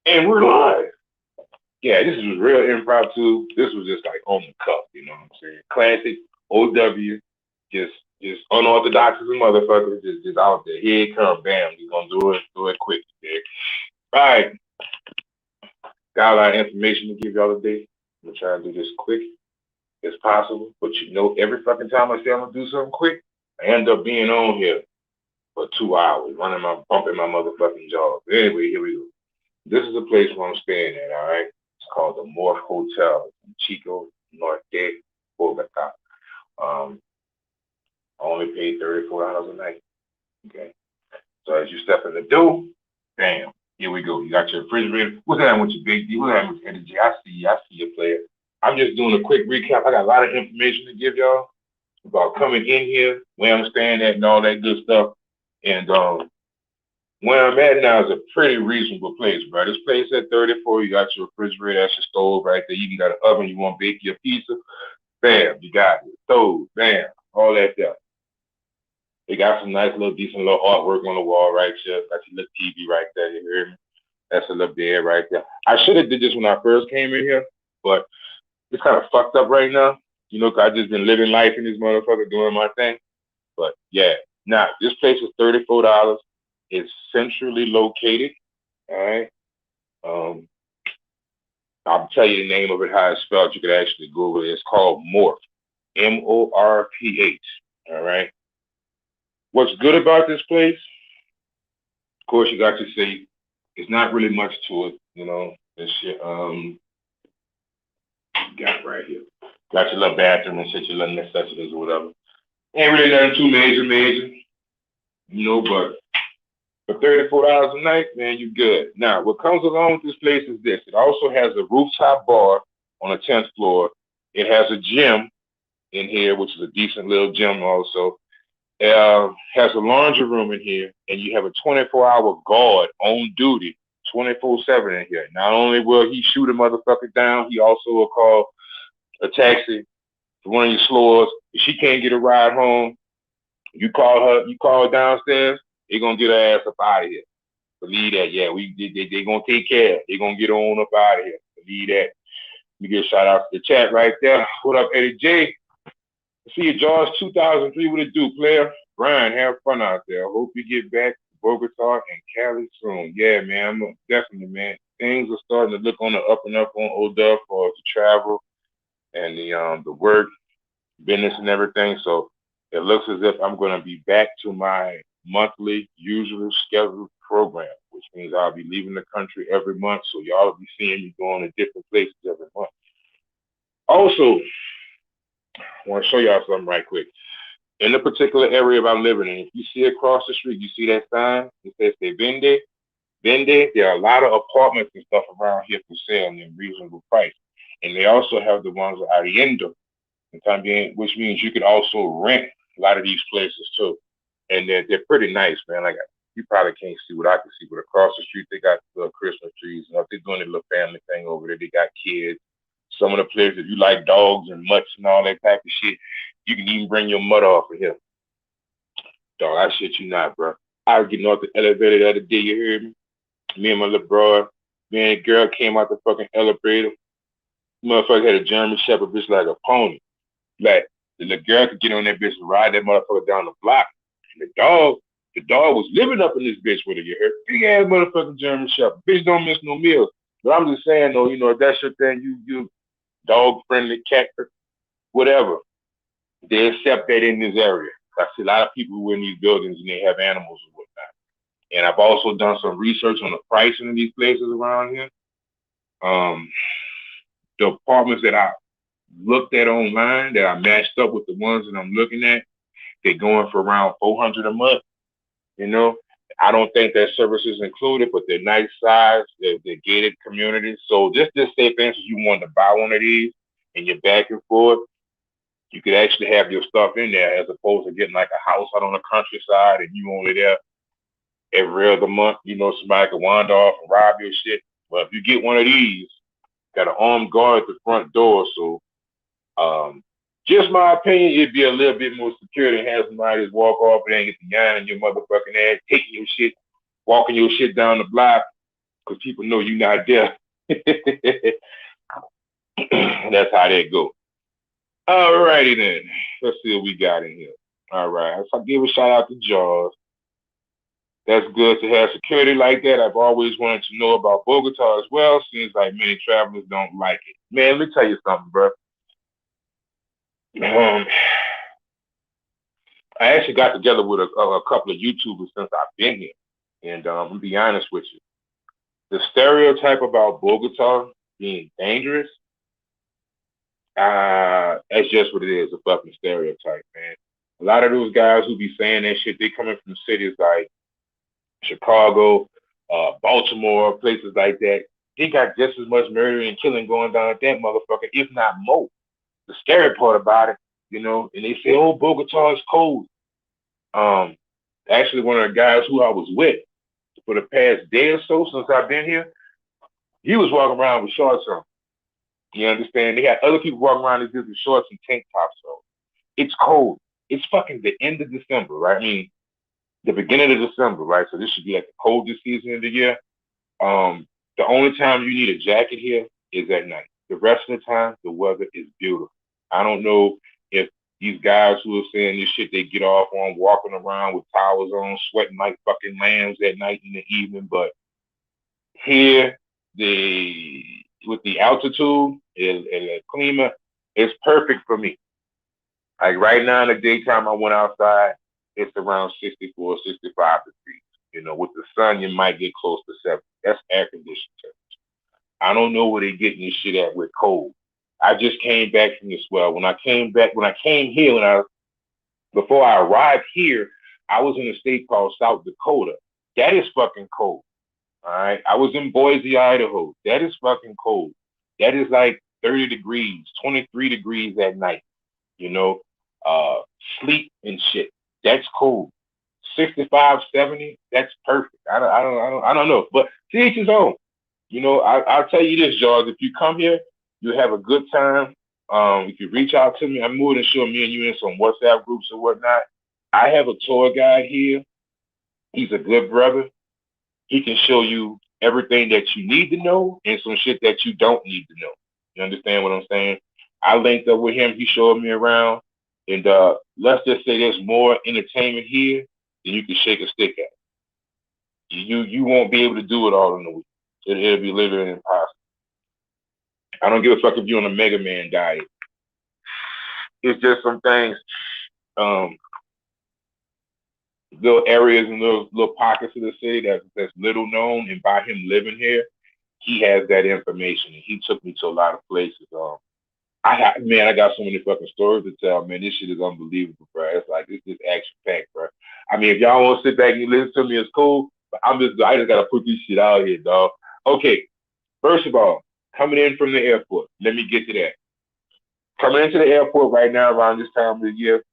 And we're live. Yeah, this was real impromptu. This was just like on the cuff, you know what I'm saying? Classic OW, just just unorthodox as a motherfucker, just out there. Here it come, bam. We gonna do it quick. Okay? All right, got a lot of information to give y'all today. I'm gonna try to do this quick as possible, but you know, every fucking time I say I'm gonna do something quick, I end up being on here for 2 hours, bumping my motherfucking jaws. Anyway, here we go. This is the place where I'm staying at, all right? It's called the Morph Hotel in Chico, Norte, Bogota. Um, I only paid $34 a night. Okay. So as you step in the door, bam, here we go. You got your refrigerator. What's that with your big D? What's that with your energy? I see you, player. I'm just doing a quick recap. I got a lot of information to give y'all about coming in here, where I'm staying at, and all that good stuff. And where I'm at now is a pretty reasonable place, bro. This place at 34, you got your refrigerator, that's your stove right there. You even got an oven, you want to bake your pizza, bam, you got it. Stove, bam, all that stuff. They got some nice little decent little artwork on the wall right there. Got your little TV right there, you hear me? That's a little bed right there. I should have did this when I first came in here, but it's kind of fucked up right now. You know, 'cause I just been living life in this motherfucker doing my thing. But yeah, now this place is $34. It's centrally located. All right. Um, I'll tell you the name of it, how it's spelled. You could actually Google it. It's called Morph. Morph. All right. What's good about this place? Of course, you got to say it's not really much to it. You know, this shit. Got it right here. Got your little bathroom and shit, your little necessities or whatever. Ain't really nothing too major. You know, but for $34 a night, man, you good. Now, what comes along with this place is this. It also has a rooftop bar on the 10th floor. It has a gym in here, which is a decent little gym also. Has a laundry room in here, and you have a 24-hour guard on duty, 24/7 in here. Not only will he shoot a motherfucker down, he also will call a taxi to one of your floors. If she can't get a ride home, you call her downstairs, they gonna get her ass up out of here. Believe that, yeah. They gonna take care. They gonna get on up out of here. Believe that. You get a shout out to the chat right there. What up, Eddie J? See you, Jaws 2003. What it do, player? Brian, have fun out there. I hope you get back to Bogota and Cali soon. Yeah, man. Definitely, man. Things are starting to look on the up and up on OW for the travel and the work, business and everything. So it looks as if I'm gonna be back to my monthly usual scheduled program, which means I'll be leaving the country every month. So y'all will be seeing me going to different places every month. Also, I want to show y'all something right quick. In the particular area I'm living in, if you see across the street, you see that sign, it says they vende. Vende, there are a lot of apartments and stuff around here for sale in reasonable price. And they also have the ones with arriendo, which means you can also rent a lot of these places too. And they're pretty nice, man. Like you probably can't see what I can see, but across the street they got little Christmas trees. You know, they're doing a little family thing over there. They got kids. Some of the places, if you like dogs and mutts and all that type of shit, you can even bring your mutt off of here. Dog, I shit you not, bro. I was getting off the elevator the other day, you hear me? Me and my little bro, me and the girl came out the fucking elevator. Motherfucker had a German Shepherd bitch like a pony. Like the girl could get on that bitch and ride that motherfucker down the block. And the dog was living up in this bitch with her. You heard? Big ass motherfucking German Shepherd. Bitch don't miss no meals. But I'm just saying though, you know, if that's your thing, you dog friendly, cat, whatever. They accept that in this area. I see a lot of people who are in these buildings and they have animals and whatnot. And I've also done some research on the pricing of these places around here. Um, the apartments that I looked at online that I matched up with the ones that I'm looking at, they're going for around 400 a month. You know, I don't think that service is included, but they're nice size. They're gated communities. So just say, for instance, you wanted to buy one of these and you're back and forth, you could actually have your stuff in there as opposed to getting like a house out on the countryside and you only there every other month. You know, somebody could wander off and rob your shit. Well, if you get one of these, got an armed guard at the front door, so um, just my opinion, it'd be a little bit more secure than have somebody just walk off and ain't get the yarn in your motherfucking ass, taking your shit, walking your shit down the block, because people know you're not there. That's how that go. Alrighty then. Let's see what we got in here. All right. So I give a shout out to Jaws. That's good to have security like that. I've always wanted to know about Bogota as well. Seems like many travelers don't like it. Man, let me tell you something, bro. Um, I actually got together with a couple of YouTubers since I've been here, and I'm gonna be honest with you. The stereotype about Bogota being dangerous, that's just what it is—a fucking stereotype, man. A lot of those guys who be saying that shit, they coming from cities like Chicago, Baltimore, places like that. They got just as much murder and killing going down at that motherfucker, if not more. The scary part about it, and they say, "Oh, Bogota is cold." Um, Actually, one of the guys who I was with for the past day or so since I've been here, he was walking around with shorts on. You understand? They had other people walking around with shorts and tank tops on. It's cold. It's fucking the end of December, right? I mean, the beginning of December, right? So this should be like the coldest season of the year. The only time you need a jacket here is at night. The rest of the time, the weather is beautiful. I don't know if these guys who are saying this shit they get off on walking around with towels on, sweating like fucking lambs at night in the evening, but here the with the altitude and the climate, it's perfect for me. Like right now in the daytime, I went outside. It's around 64, 65 degrees. With the sun, you might get close to 70. That's air conditioning. I don't know where they getting this shit at with cold. I just came back from this. Well, when I came here, before I arrived here, I was in a state called South Dakota. That is fucking cold. All right. I was in Boise, Idaho. That is fucking cold. That is like 30 degrees, 23 degrees at night, you know, uh, sleep and shit. That's cool. 65, 70, that's perfect. I don't know. But to each his own. I'll tell you this, George. If you come here, you have a good time. If you reach out to me, I'm more than sure me and you in some WhatsApp groups or whatnot. I have a tour guide here. He's a good brother. He can show you everything that you need to know and some shit that you don't need to know. You understand what I'm saying? I linked up with him. He showed me around. And let's just say there's more entertainment here than you can shake a stick at. You won't be able to do it all in a week. It'll be literally impossible. I don't give a fuck if you're on a Mega Man diet. It's just some things, um, little areas and little pockets of the city that's little known. And by him living here, he has that information, and he took me to a lot of places. I got so many fucking stories to tell, man. This shit is unbelievable, bro. It's like it's just action packed, bro. I mean, if y'all want to sit back and listen to me, it's cool. But I just gotta put this shit out here, dog. Okay, first of all, coming in from the airport. Let me get to that. Coming into the airport right now around this time of the year,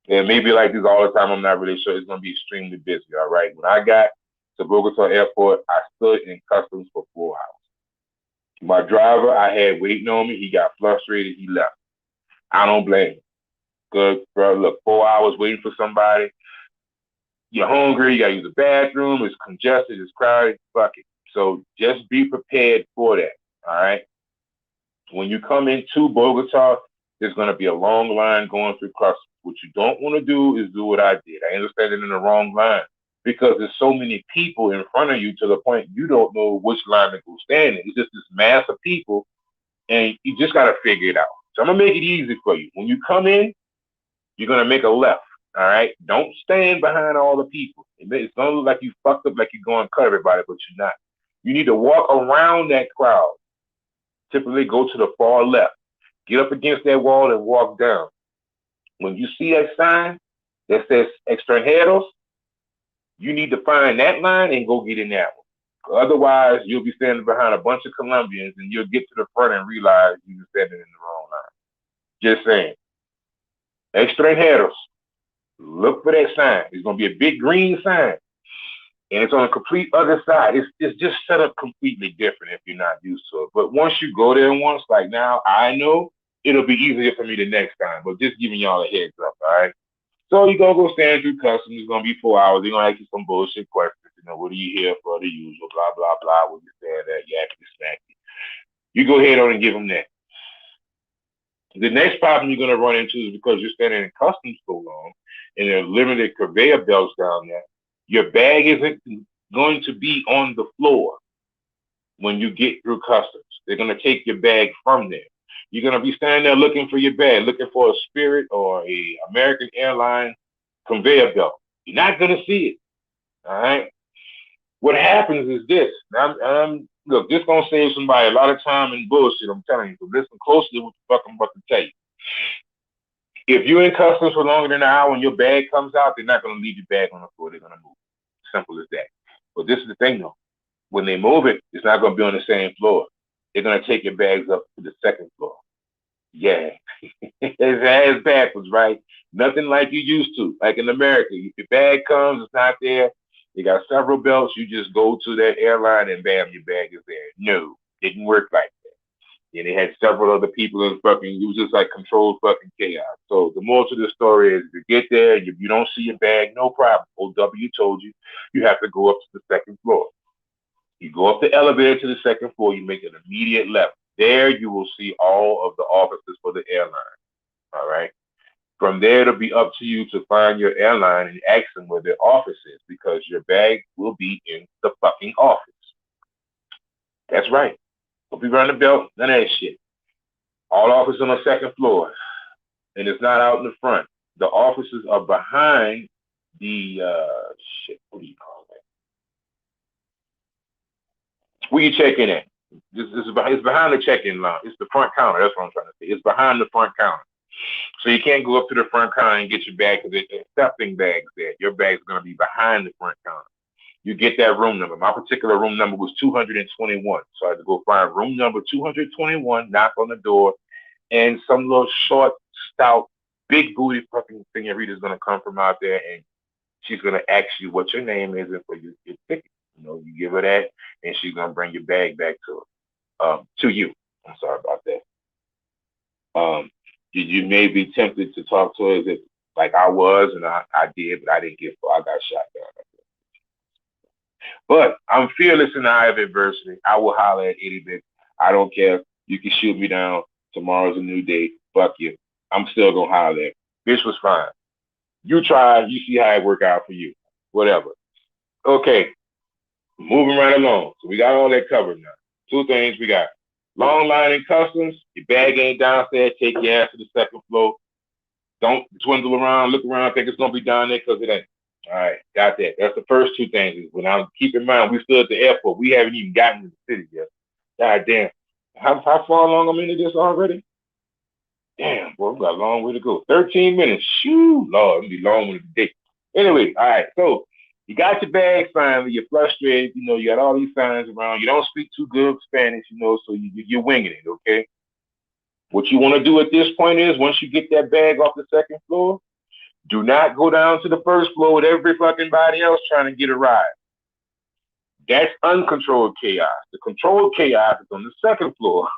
and maybe like this all the time, I'm not really sure. It's gonna be extremely busy, all right? When I got to Bogota Airport, I stood in customs for 4 hours. My driver I had waiting on me, he got frustrated, he left. I don't blame him. Good, bro. Look, 4 hours waiting for somebody. You're hungry, you gotta use the bathroom, it's congested, it's crowded, fuck it. So just be prepared for that. All right. When you come into Bogota, there's gonna be a long line going through customs. What you don't want to do is do what I did. I understand it in the wrong line because there's so many people in front of you to the point you don't know which line to go stand in. It's just this mass of people, and you just gotta figure it out. So I'm gonna make it easy for you. When you come in, you're gonna make a left. All right. Don't stand behind all the people. It's gonna look like you fucked up, like you're going to cut everybody, but you're not. You need to walk around that crowd. Typically, go to the far left. Get up against that wall and walk down. When you see that sign that says extranjeros, you need to find that line and go get in that one. Otherwise, you'll be standing behind a bunch of Colombians and you'll get to the front and realize you're standing in the wrong line. Just saying. Extranjeros. Look for that sign. It's going to be a big green sign. And it's on a complete other side. It's just set up completely different if you're not used to it. But once you go there once, like now, I know it'll be easier for me the next time. But just giving y'all a heads up, all right? So you're going to go stand through customs. It's going to be 4 hours. They're going to ask you some bullshit questions. You know, what are you here for? The usual, blah, blah, blah. What you saying that, yappy, smacky. You go ahead on and give them that. The next problem you're going to run into is because you're standing in customs so long and there are limited conveyor belts down there, your bag isn't going to be on the floor when you get through customs. They're going to take your bag from there. You're going to be standing there looking for your bag, looking for a Spirit or a American Airlines conveyor belt. You're not going to see it. All right. What happens is this. Look, this gonna save somebody a lot of time and bullshit. I'm telling you. So listen closely to what the fuck I'm about to tell you. If you're in customs for longer than an hour and your bag comes out, they're not gonna leave your bag on the floor. They're gonna move it. Simple as that. But this is the thing though. When they move it, it's not gonna be on the same floor. They're gonna take your bags up to the second floor. Yeah. It's ass backwards, right? Nothing like you used to. Like in America, if your bag comes, it's not there. They got several belts. You just go to that airline and bam, your bag is there. No, didn't work like that. And they had several other people in fucking, it was just like controlled fucking chaos. So the moral to the story is, if you get there, if you don't see your bag, no problem. OW told you, you have to go up to the second floor. You go up the elevator to the second floor, you make an immediate left. There you will see all of the offices for the airline. All right. From there, it'll be up to you to find your airline and ask them where their office is, because your bag will be in the fucking office. That's right. Don't be running the belt, none of that shit. All offices on the second floor, and it's not out in the front. The offices are behind the what do you call that? Where you check in at? It's behind the check-in line. It's the front counter. That's what I'm trying to say. It's behind the front counter. So you can't go up to the front counter and get your bag because they're accepting bags there. Your bag's going to be behind the front counter. You get that room number. My particular room number was 221. So I had to go find room number 221, knock on the door, and some little short, stout, big booty fucking senorita is going to come from out there, and she's going to ask you what your name is and for your ticket. You know, you give her that, and she's going to bring your bag back to you. I'm sorry about that. You may be tempted to talk to her as if like I was, and I did, but I didn't get far. I got shot down. But I'm fearless in the eye of adversity. I will holler at any bitch. I don't care. You can shoot me down. Tomorrow's a new day. Fuck you. I'm still gonna holler at. Bitch was fine. You try. You see how it work out for you. Whatever. Okay. Moving right along. So we got all that covered now. Two things we got. Long line in customs. Your bag ain't downstairs. Take your ass to the second floor. Don't dwindle around, look around, think it's gonna be down there because it ain't. All right, got that. That's the first two things. When I keep in mind, we still at the airport. We haven't even gotten to the city yet. God damn. How far along I'm into this already? Damn, boy, we got a long way to go. 13 minutes. Shoo, Lord, it'll be long with the day. Anyway, all right, so you got your bag finally. You're frustrated. You know, you got all these signs around. You don't speak too good Spanish, you know, so you're winging it, okay? What you want to do at this point is, once you get that bag off the second floor, do not go down to the first floor with every fucking body else trying to get a ride. That's uncontrolled chaos. The controlled chaos is on the second floor.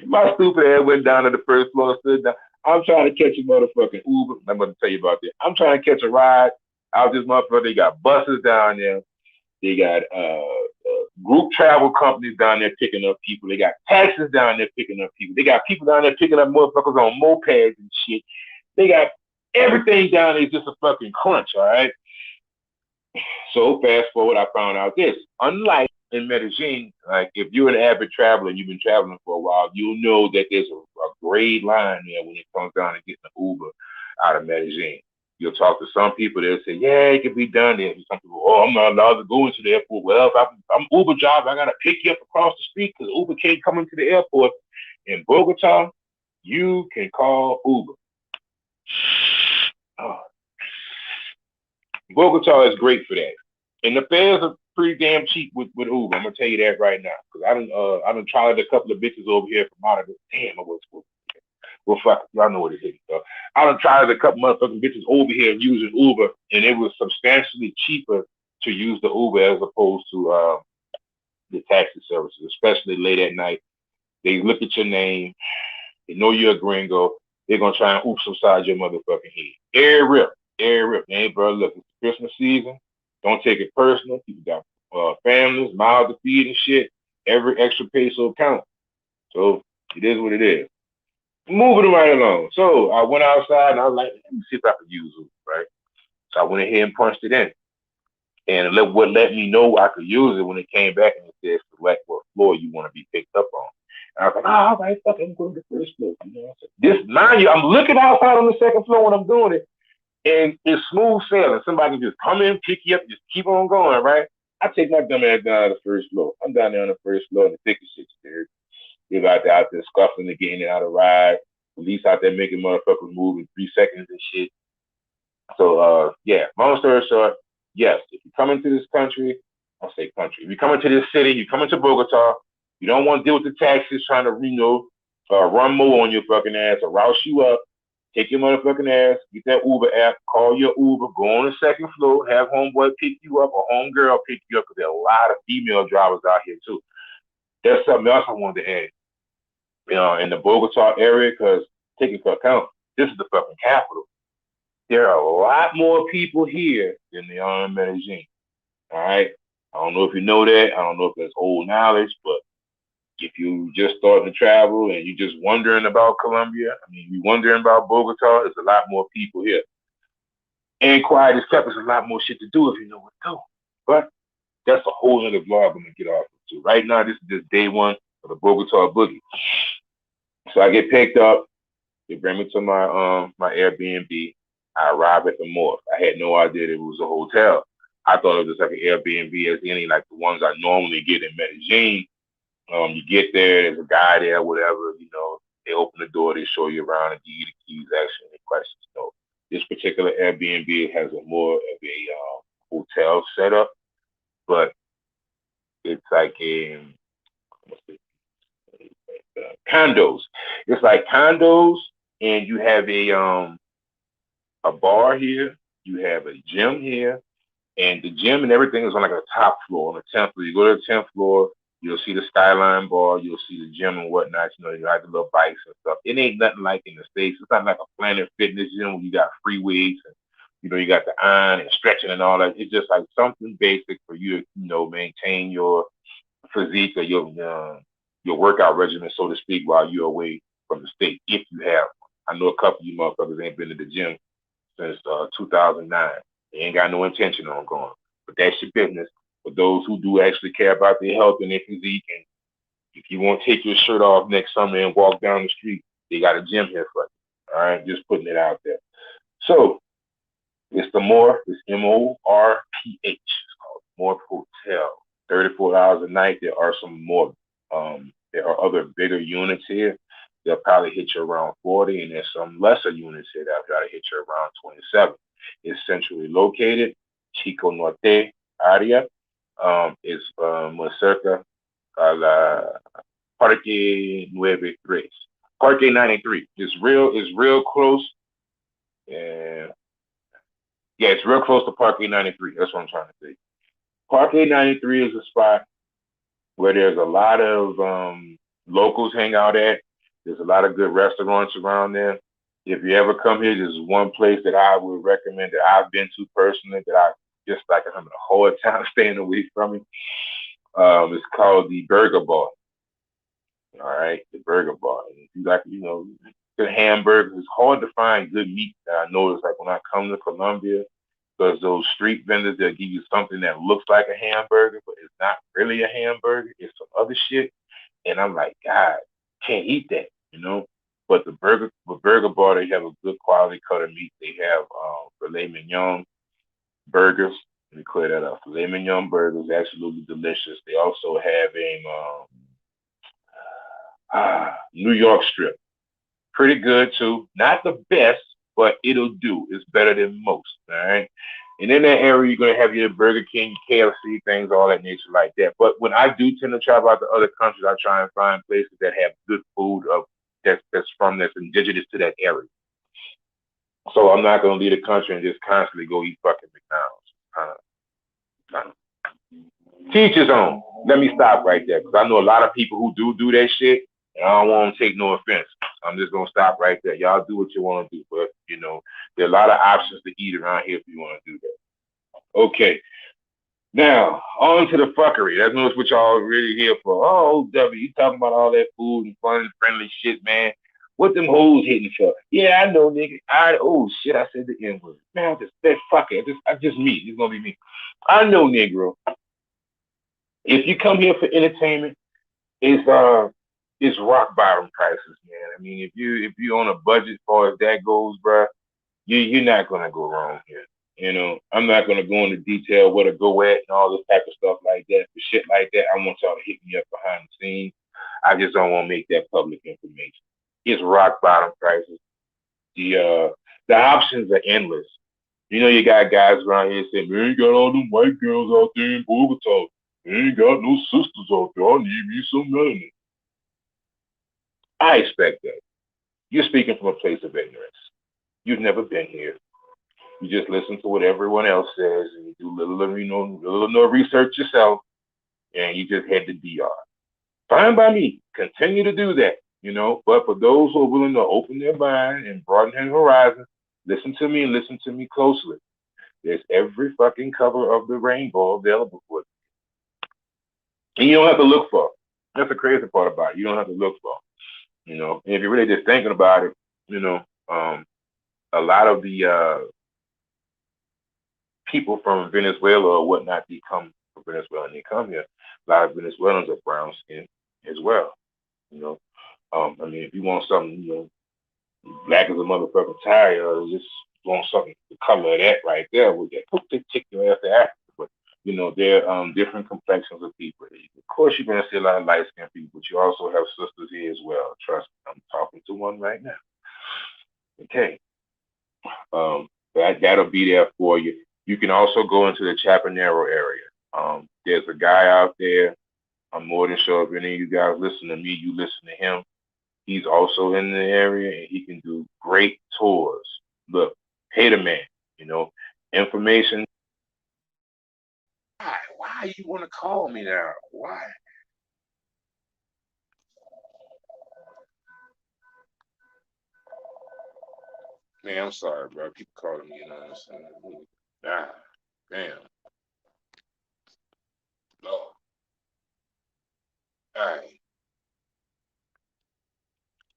My stupid ass went down to the first floor, stood down. I'm trying to catch a motherfucking Uber. I'm going to tell you about that. I'm trying to catch a ride out this motherfucker. They got buses down there. They got group travel companies down there picking up people. They got taxis down there picking up people. They got people down there picking up motherfuckers on mopeds and shit. They got everything down there is just a fucking crunch, all right? So fast forward, I found out this. Unlike in Medellin, like if you're an avid traveler and you've been traveling for a while, you'll know that there's a grade line there when it comes down to getting an Uber out of Medellin. You'll talk to some people, they'll say, yeah, it can be done there. Some people, oh, I'm not allowed to go into the airport. Well, if I'm Uber job, I got to pick you up across the street because Uber can't come into the airport. In Bogota, you can call Uber. Oh. Bogota is great for that. And the fares are pretty damn cheap with Uber. I'm going to tell you that right now. Because I done tried a couple of bitches over here from out of this. Damn, I was supposed to. Well, fuck, y'all know what it is. So I done tried a couple motherfucking bitches over here using Uber, and it was substantially cheaper to use the Uber as opposed to the taxi services, especially late at night. They look at your name, they know you're a gringo, they're gonna try and oops inside your motherfucking head. Every rip. Hey, bro, look, it's Christmas season. Don't take it personal. People got families, mouths to feed and shit. Every extra peso counts. So it is what it is. Moving right along. So I went outside and I was like, let me see if I can use Uber, right? So I went ahead and punched it in. And what let me know I could use it when it came back and it said select what floor you want to be picked up on. And I was like, oh, all right, fuck it, I'm going to the first floor. You know, this mind you, I'm looking outside on the second floor when I'm doing it, and it's smooth sailing. Somebody can just come in, pick you up, just keep on going, right? I take my dumb ass down to the first floor. I'm down there on the first floor in the thick of shit, dude. They're out there scuffling and getting out of ride. Police out there making motherfuckers move in 3 seconds and shit. So yeah, long story short, yes, if you come into this country, I'll say country. If you come into this city, you come into Bogota, you don't want to deal with the taxis trying to, run more on your fucking ass or rouse you up. Take your motherfucking ass, get that Uber app, call your Uber, go on the second floor, have homeboy pick you up or homegirl pick you up because there are a lot of female drivers out here too. That's something else I wanted to add. In the Bogota area, because taking into account, this is the fucking capital. There are a lot more people here than there are in Medellin. All right. I don't know if you know that. I don't know if that's old knowledge, but if you just starting to travel and you just wondering about Colombia, I mean, you wondering about Bogota, there's a lot more people here. And quiet as kept, there's a lot more shit to do if you know what to do. But that's a whole other vlog I'm gonna get off to. Right now, this is just day one of the Bogota boogie. So I get picked up. They bring me to my Airbnb. I arrive at the morgue. I had no idea it was a hotel. I thought it was just like an Airbnb as any like the ones I normally get in Medellin. You get there, there's a guy there, whatever, they open the door, they show you around and give you the keys, ask you any questions. So this particular Airbnb has a more of a hotel setup, but it's like condos. It's like condos, and you have a bar here, you have a gym here, and the gym and everything is on like a top floor, on the 10th floor. You go to the 10th floor, you'll see the Skyline bar, you'll see the gym and whatnot. You got the little bikes and stuff. It ain't nothing like in the States. It's not like a Planet Fitness gym where you got free weights and, you got the iron and stretching and all that. It's just like something basic for you to, maintain your physique or your workout regimen, so to speak, while you're away from the state, if you have. I know a couple of you motherfuckers ain't been to the gym since 2009. They ain't got no intention on going. But that's your business. For those who do actually care about their health and their physique, and if you want to take your shirt off next summer and walk down the street, they got a gym here for you. All right, just putting it out there. So it's the More. It's MORPH. It's called More Hotel. $34 a night. There are some more. There are other bigger units here. They'll probably hit you around 40, and there's some lesser units here that'll probably hit you around 27. It's centrally located, Chico Norte area. It's muy cerca a la Parque 93. Parque 93. It's real close. And yeah, it's real close to Parque 93. That's what I'm trying to say. Parque 93 is a spot where there's a lot of locals hang out at. There's a lot of good restaurants around there. If you ever come here, there's one place that I would recommend that I've been to personally that I just like I'm having a hard time staying away from it. It's called the Burger Bar. All right, the Burger Bar. And if you like, good hamburgers, it's hard to find good meat. I notice like when I come to Colombia, because those street vendors, they'll give you something that looks like a hamburger, but it's not really a hamburger. It's some other shit. And I'm like, God, can't eat that. But the burger bar, they have a good quality cut of meat. They have filet mignon burgers. Let me clear that up. Filet mignon burgers, absolutely delicious. They also have a New York strip. Pretty good too. Not the best, but it'll do. It's better than most. All right. And in that area, you're gonna have your Burger King, KFC, things, all that nature like that. But when I do tend to travel out to other countries, I try and find places that have good food that's indigenous to that area. So I'm not gonna leave the country and just constantly go eat fucking McDonald's. Teach his own. Let me stop right there because I know a lot of people who do that shit, and I don't want to take no offense. I'm just gonna stop right there. Y'all do what you want to do, but there are a lot of options to eat around here if you want to do that. Okay. Now, on to the fuckery. That's what y'all really here for. Oh, W, you talking about all that food and fun and friendly shit, man. What them hoes hitting for? Yeah, I know, nigga. Oh shit, I said the N word. Man, fuck it. I just me. It's gonna be me. I know, Negro. If you come here for entertainment, it's rock bottom prices, man. I mean, if you on a budget as far as that goes, bruh, you're not gonna go wrong here. I'm not gonna go into detail where to go at and all this type of stuff like that. For shit like that, I want y'all to hit me up behind the scenes. I just don't want to make that public information. It's rock bottom prices. The options are endless. You got guys around here saying, "Man, you got all them white girls out there in Bogota. Man, ain't got no sisters out there. I need me some melanin." I expect that. You're speaking from a place of ignorance. You've never been here. You just listen to what everyone else says, and you do little research yourself, and you just head to DR. Fine by me. Continue to do that. But for those who are willing to open their mind and broaden their horizon, listen to me and listen to me closely. There's every fucking color of the rainbow available for you. And you don't have to look for it. That's the crazy part about it. You don't have to look for it. And if you're really just thinking about it, you know, um, a lot of the people from Venezuela or whatnot, they come from Venezuela and they come here. A lot of Venezuelans are brown skin as well. You know, I mean, if you want something, black as a motherfucking tire, or just want something the color of that right there, with that, they take your ass to Africa. But there are different complexions of people. Of course, you're gonna see a lot of light skinned people, but you also have sisters here as well. Trust me, I'm talking to one right now. Okay, that'll be there for you. You can also go into the Chapanero area. There's a guy out there. I'm more than sure if any of you guys listen to me, you listen to him. He's also in the area and he can do great tours. Look, pay the man, you know, information. Why? Why you want to call me now? Why? Man, I'm sorry, bro. People calling me, you know what I'm saying? Ah, damn. Lord. All right.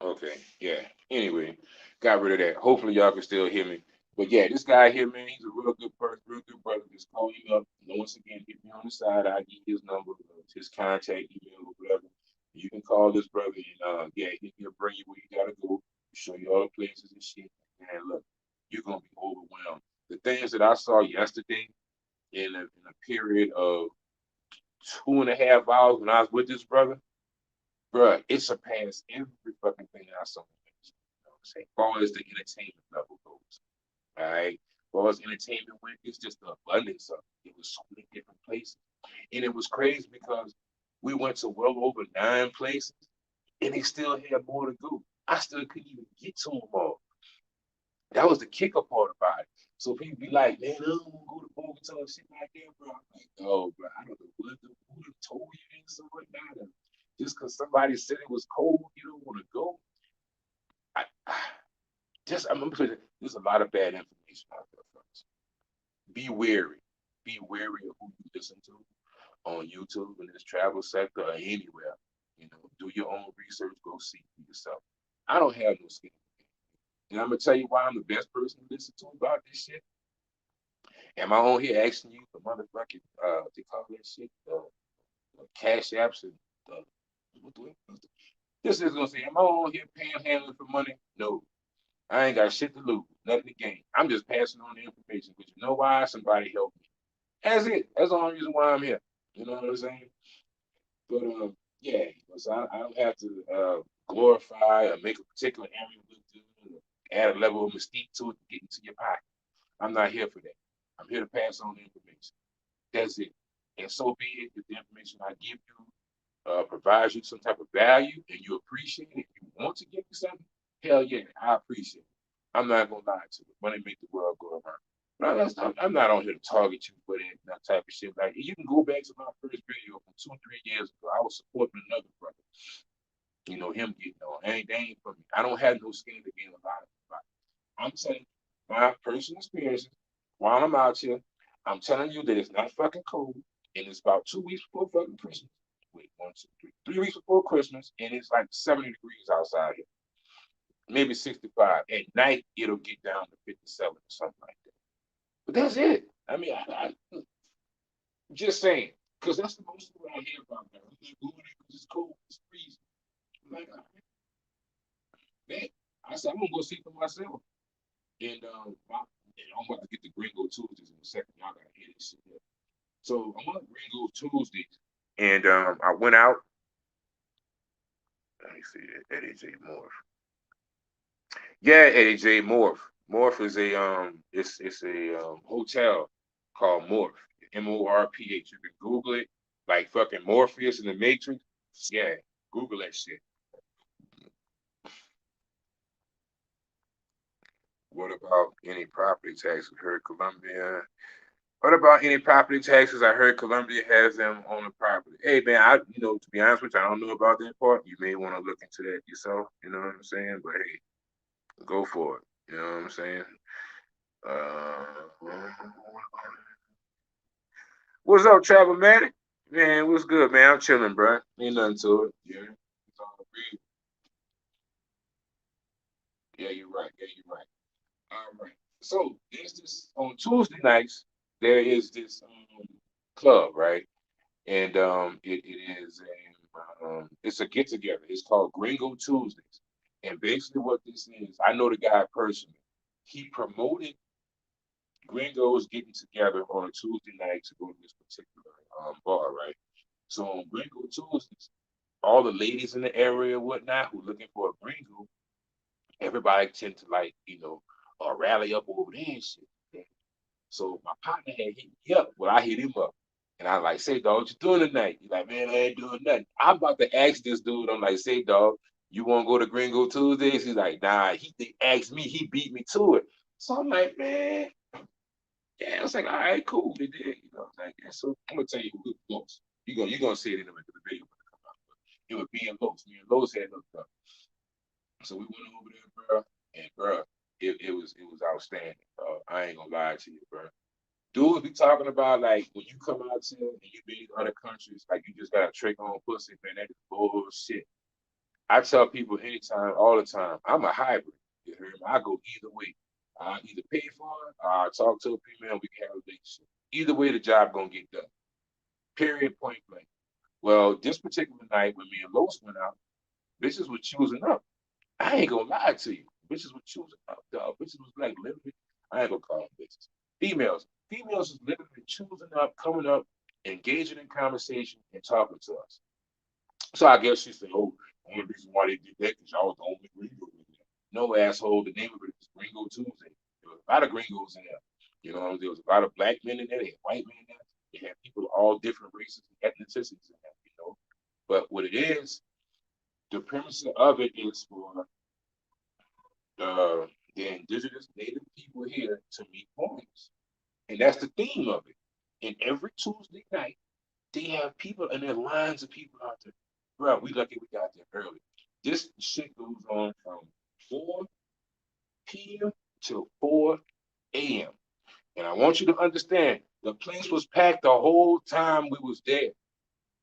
Okay. Yeah. Anyway, got rid of that. Hopefully y'all can still hear me. But yeah, this guy here, man, he's a real good person, real good brother. Just call him up. And once again, hit me on the side. I give you his number, his contact email, or whatever. You can call this brother and yeah, he'll bring you where you gotta go, show you all the places and shit. And look, you're gonna be overwhelmed. The things that I saw yesterday in a period of 2.5 hours when I was with this brother, bruh, it surpassed every fucking thing that I saw. As far as the entertainment level goes. All right. As far as entertainment went, it's just the abundance of it. It was so many different places. And it was crazy because we went to well over 9 places and they still had more to go. I still couldn't even get to them all. That was the kicker part about it. So people be like, man, I don't want to go to Bogota and shit like that, bro. I'm like, oh, bro, I don't know who told you this or whatnot. Just because somebody said it was cold, you don't want to go. I I'm gonna put it, there's a lot of bad information out there, folks. Be wary. Be wary of who you listen to on YouTube in this travel sector or anywhere. Do your own research, go see for yourself. I don't have no skin. And I'm gonna tell you why I'm the best person to listen to about this shit. Am I on here asking you for motherfucking they call that shit cash apps and what the, this is gonna say, am I on here panhandling for money? No. I ain't got shit to lose, nothing to gain. I'm just passing on the information because you know why? Somebody helped me. That's it. That's the only reason why I'm here. You know what I'm saying? But yeah, so I don't have to glorify or make a particular area look good or add a level of mystique to it to get into your pocket. I'm not here for that. I'm here to pass on the information. That's it. And so be it if the information I give you provides you some type of value and you appreciate it, you want to give me something, hell yeah, I appreciate it. I'm not gonna lie to you. Money make the world go around. But I'm not on here to target you for that type of shit. Like you can go back to my first video from 2, 3 years ago. I was supporting another brother. Him getting on. They ain't for me. I don't have no skin to game about it. I'm saying my personal experiences while I'm out here. I'm telling you that it's not fucking cold, and it's about 2 weeks before fucking Christmas. Wait, one, two, three, 3 weeks before Christmas, and it's like 70 degrees outside here, maybe 65. At night, it'll get down to 57 or something like that. But that's it. I mean, just saying, because that's the most of what I hear about that. I'm like, going there because it's cold, it's freezing. I'm like, man, I said, I'm gonna go see for myself. And I'm about to get the Gringo Tuesdays in a second. Y'all gotta hear this shit. So I'm on Gringo Tuesdays, and I went out. Let me see that Eddie J Morph. Yeah, Eddie J Morph. Morph is a it's a hotel called Morph. Morph. You can Google it, like fucking Morpheus in the Matrix. Yeah, Google that shit. What about any property taxes? Heard Columbia. What about any property taxes? I heard Columbia has them on the property. Hey man, to be honest with you, I don't know about that part. You may want to look into that yourself. You know what I'm saying? But hey, go for it. You know what I'm saying? Uh, what's up, Travel Matic? Man, what's good, man? I'm chilling, bro. Ain't nothing to it. Yeah, it's all good. Yeah, you're right. Yeah, you're right. All right. So there's this on Tuesday nights. There is this club, right? And it is it's a get together. It's called Gringo Tuesdays, and basically what this is, I know the guy personally. He promoted Gringos getting together on a Tuesday night to go to this particular bar, right? So on Gringo Tuesdays, all the ladies in the area and whatnot who looking for a Gringo, everybody tend to like rally up over there and shit. So my partner had hit me up. Well, I hit him up. And I like, say, dog, what you doing tonight? He's like, man, I ain't doing nothing. I'm about to ask this dude. I'm like, say, dog, you want to go to Gringo Tuesdays? He's like, nah. They asked me. He beat me to it. So I'm like, man, yeah. I was like, all right, cool. They did. Like, yeah. So I'm gonna tell you who Los. You gonna see it in the video when it come out. But it was me and Los. Me and Los had hooked up. So we went over there, bro, and bro, it was outstanding. I ain't gonna lie to you, bro. Dudes be talking about like when you come out here and you be in other countries, like you just got a trick on pussy, man. That is bullshit. I tell people anytime, all the time, I'm a hybrid. You hear me? I go either way. I either pay for it, or I talk to a female, we can have a relationship. Either way, the job gonna get done. Period. Point blank. Well, this particular night when me and Los went out, bitches were choosing up. I ain't gonna lie to you. Bitches were choosing up, dog. Bitches was like literally, I ain't gonna call them bitches. Females. Females is literally choosing up, coming up, engaging in conversation and talking to us. So I guess she said, oh, the only reason why they did that because y'all was the only gringo in there. No asshole, the name of it is Gringo Tuesday. There was a lot of gringos in there. There was a lot of black men in there, they had white men in there, they had people of all different races and ethnicities in there. But what it is, the premise of it is for the the indigenous native people here to meet homeless. And that's the theme of it. And every Tuesday night, they have people and there are lines of people out there. Bro, we lucky we got there early. This shit goes on from 4 p.m. till 4 a.m. And I want you to understand the place was packed the whole time we was there.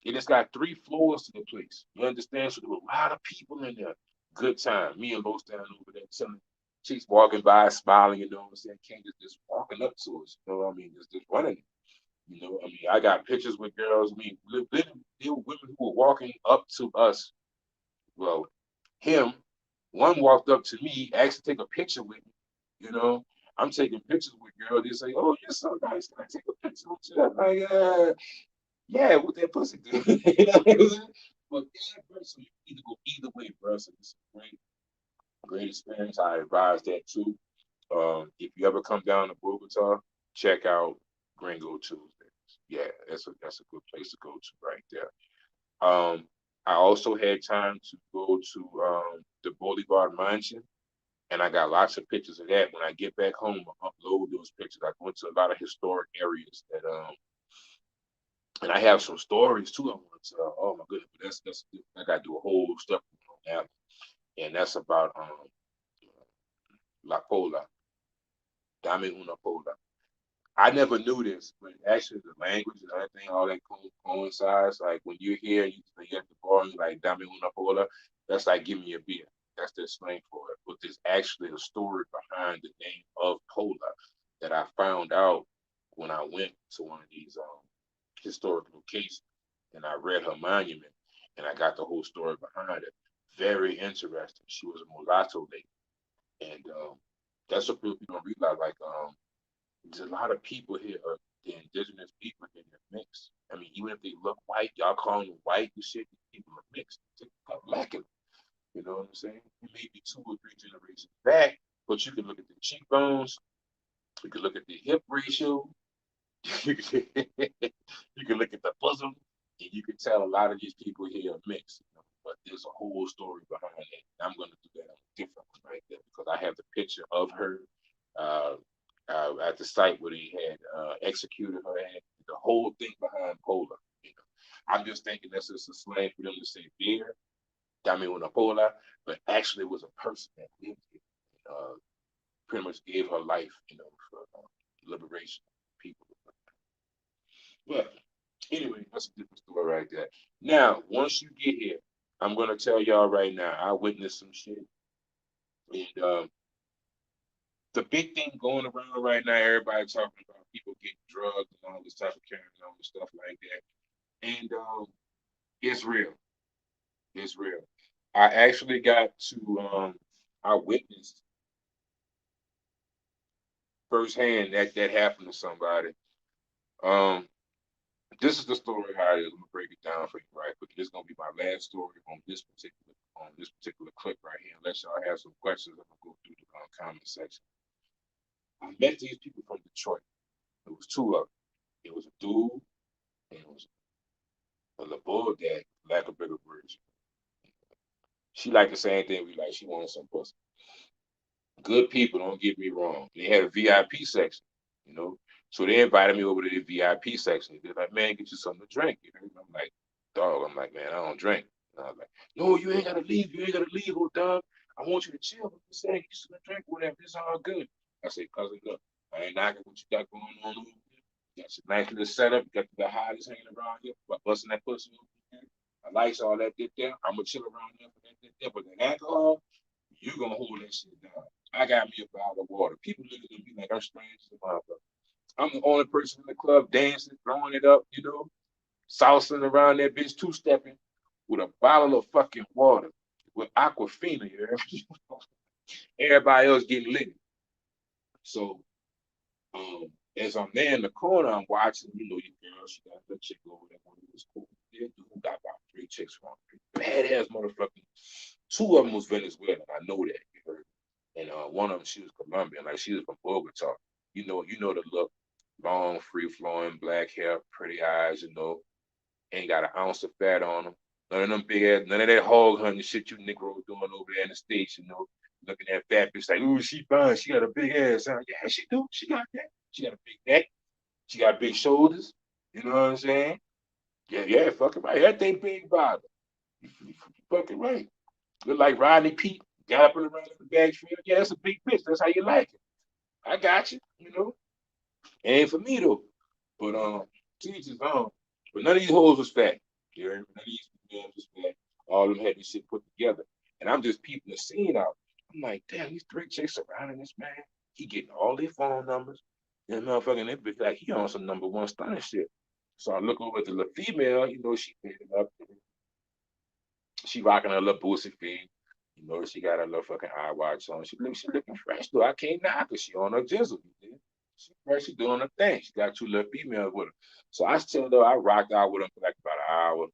And it's got 3 floors to the place. You understand? So there were a lot of people in there. Good time. Me and Los down over there chilling. Chicks walking by, smiling, you know what I'm saying? Can't just walking up to us. You know what I mean? Just running. I got pictures with girls. I mean, there were women who were walking up to us. Well, him, one walked up to me, asked to take a picture with me. You know, I'm taking pictures with girls. They say, "Oh, you're so nice. Can I take a picture with you?" I'm like, yeah, what that pussy do? You know what I'm saying? But yeah, bro, so you either go either way, bro. So it's a great experience. I advise that too. If you ever come down to Bogota, check out Gringo Tuesdays. Yeah, that's a good place to go to right there. I also had time to go to the Bolivar Mansion, and I got lots of pictures of that. When I get back home, I'll upload those pictures. I went to a lot of historic areas that and I have some stories too. I want to tell. Oh my goodness, but that's I got to do a whole stuff on that, and that's about La Pola, Dame una Pola. I never knew this, but actually the language and everything, all that coincides. Like when you're here, you at the bar and you're like, dame una pola, that's like, give me a beer. That's the slang for it. But there's actually a story behind the name of Pola that I found out when I went to one of these historic locations and I read her monument and I got the whole story behind it. Very interesting. She was a mulatto lady. And that's what people don't realize. Like, there's a lot of people here, the indigenous people here, they're mixed. I mean, even if they look white, y'all call them white and shit, these people are mixed. They're black. You know what I'm saying? It may be 2 or 3 generations back, but you can look at the cheekbones, you can look at the hip ratio, you can, you can look at the bosom, and you can tell a lot of these people here are mixed. You know? But there's a whole story behind it. I'm going to do that on a different one right there because I have the picture of her uh, at the site where they had executed her at. The whole thing behind Pola. You know, I'm just thinking that's just a slang for them to say beer, dame una Pola, but actually it was a person that lived here. Pretty much gave her life, you know, for liberation of people. But anyway, that's a different story right there. Now, once you get here, I'm gonna tell y'all right now. I witnessed some shit, and the big thing going around right now, everybody talking about people getting drugged and all this type of carrying on and stuff like that. And it's real. It's real. I actually got to I witnessed firsthand that happened to somebody. Um, this is the story how it is. I'm gonna break it down for you right quick. This is gonna be my last story on this particular clip right here. Unless y'all have some questions, I'm gonna go through the comment section. I met these people from Detroit. It was 2 of them. It was a dude and it was a little bull dad, lack of bigger words. She liked the same thing we like. She wanted some pussy. Good people, don't get me wrong. They had a VIP section, you know. So they invited me over to the VIP section. They're like, man, get you something to drink. You know? I'm like, dog, I'm like, man, I don't drink. And I was like, no, you ain't gotta leave. You ain't gotta leave, oh dog. I want you to chill. I'm just saying, get you something to drink, whatever. It's all good. I said, cousin, look, I ain't knocking what you got going on over there. You got your nice little setup. You got the hotties hanging around here, busting that pussy over there. I likes all that there. I'm gonna chill around there for that there. But that alcohol, you gonna hold that shit down. I got me a bottle of water. People look at me like I'm strange as a motherfucker. I'm the only person in the club dancing, throwing it up, you know, salsing around that bitch, two-stepping with a bottle of fucking water with Aquafina. You know? Everybody else getting lit. So as I'm there in the corner, I'm watching, you know, your girl, she got the chick over there. It was cool. Yeah, dude got about 3 chicks from her. Badass motherfucking. 2 of them was Venezuelan. I know that. You heard. And one of them, she was Colombian, like she was from Bogota. You know the look, long, free flowing, black hair, pretty eyes. You know, ain't got an ounce of fat on them. None of them big ass, none of that hog hunting shit you Negroes doing over there in the States. You know, looking at fat bitch like, ooh, she fine, she got a big ass. Huh? Yeah, she do. She got that. She got a big neck. She got big shoulders. You know what I'm saying? Yeah, yeah, fucking right. That thing big body. You fucking right. Look like Rodney Pete galloping around in the backfield. Yeah, that's a big bitch. That's how you like it. I got you. You know, it ain't for me though. But to each his own. But none of these hoes was fat. You heard me? None of these females was fat. All of them had this shit put together. And I'm just peeping the scene out. I'm like, damn, these 3 chicks surrounding this man. He getting all their phone numbers. And motherfucking that bitch like he on some number one stunning shit. So I look over at the little female, you know, she picking up. She rocking her little boosie feet. You know, she got her little fucking eye watch on. She looking fresh though. I can't knock her. She on her jizzle. You know? She fresh. She doing her thing. She got 2 little females with her. So I still though I rocked out with her for like about an hour.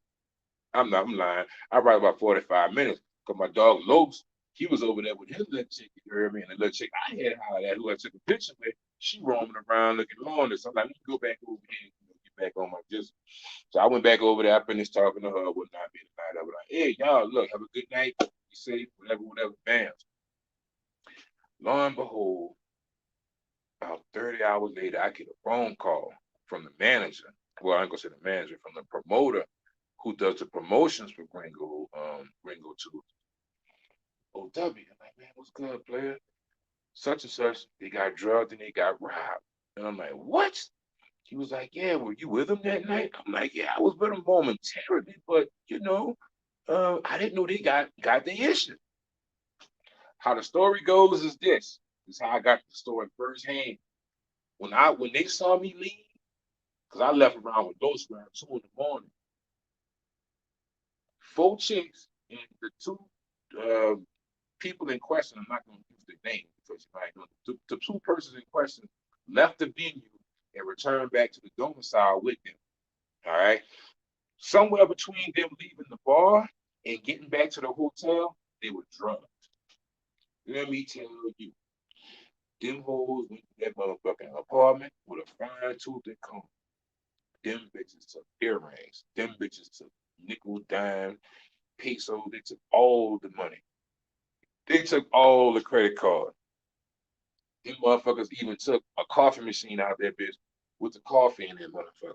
I'm lying. I rocked about 45 minutes because my dog Lopes, he was over there with his little chick. You heard me? And the little chick I had hollered at, who I took a picture with, she roaming around looking lonely. So I'm like, let me go back over here and get back on my jizzle. So I went back over there. I finished talking to her, whatnot, being the night. I was like, hey, y'all, look, have a good night. Be safe, whatever, whatever. Bam. Lo and behold, about 30 hours later, I get a phone call from the manager. Well, I ain't gonna say the manager, from the promoter who does the promotions for Gringo 2. OW. I'm like, man, what's good, player? Such and such, they got drugged and they got robbed. And I'm like, what? He was like, yeah, were you with him that night? I'm like, yeah, I was with him momentarily, but I didn't know they got the issue. How the story goes is this. This is how I got the story firsthand. When they saw me leave, because I left around with those around 2 in the morning, four chicks and the two uh, people in question, I'm not going to use their name because you might know the two persons in question left the venue and returned back to the domicile with them. All right. Somewhere between them leaving the bar and getting back to the hotel, they were drugged. Let me tell you, them hoes went to that motherfucking apartment with a fine tooth and comb. Them bitches took earrings. Them bitches took nickel, dime, peso. They took all the money. They took all the credit card. Them motherfuckers even took a coffee machine out of that bitch with the coffee in that motherfucker.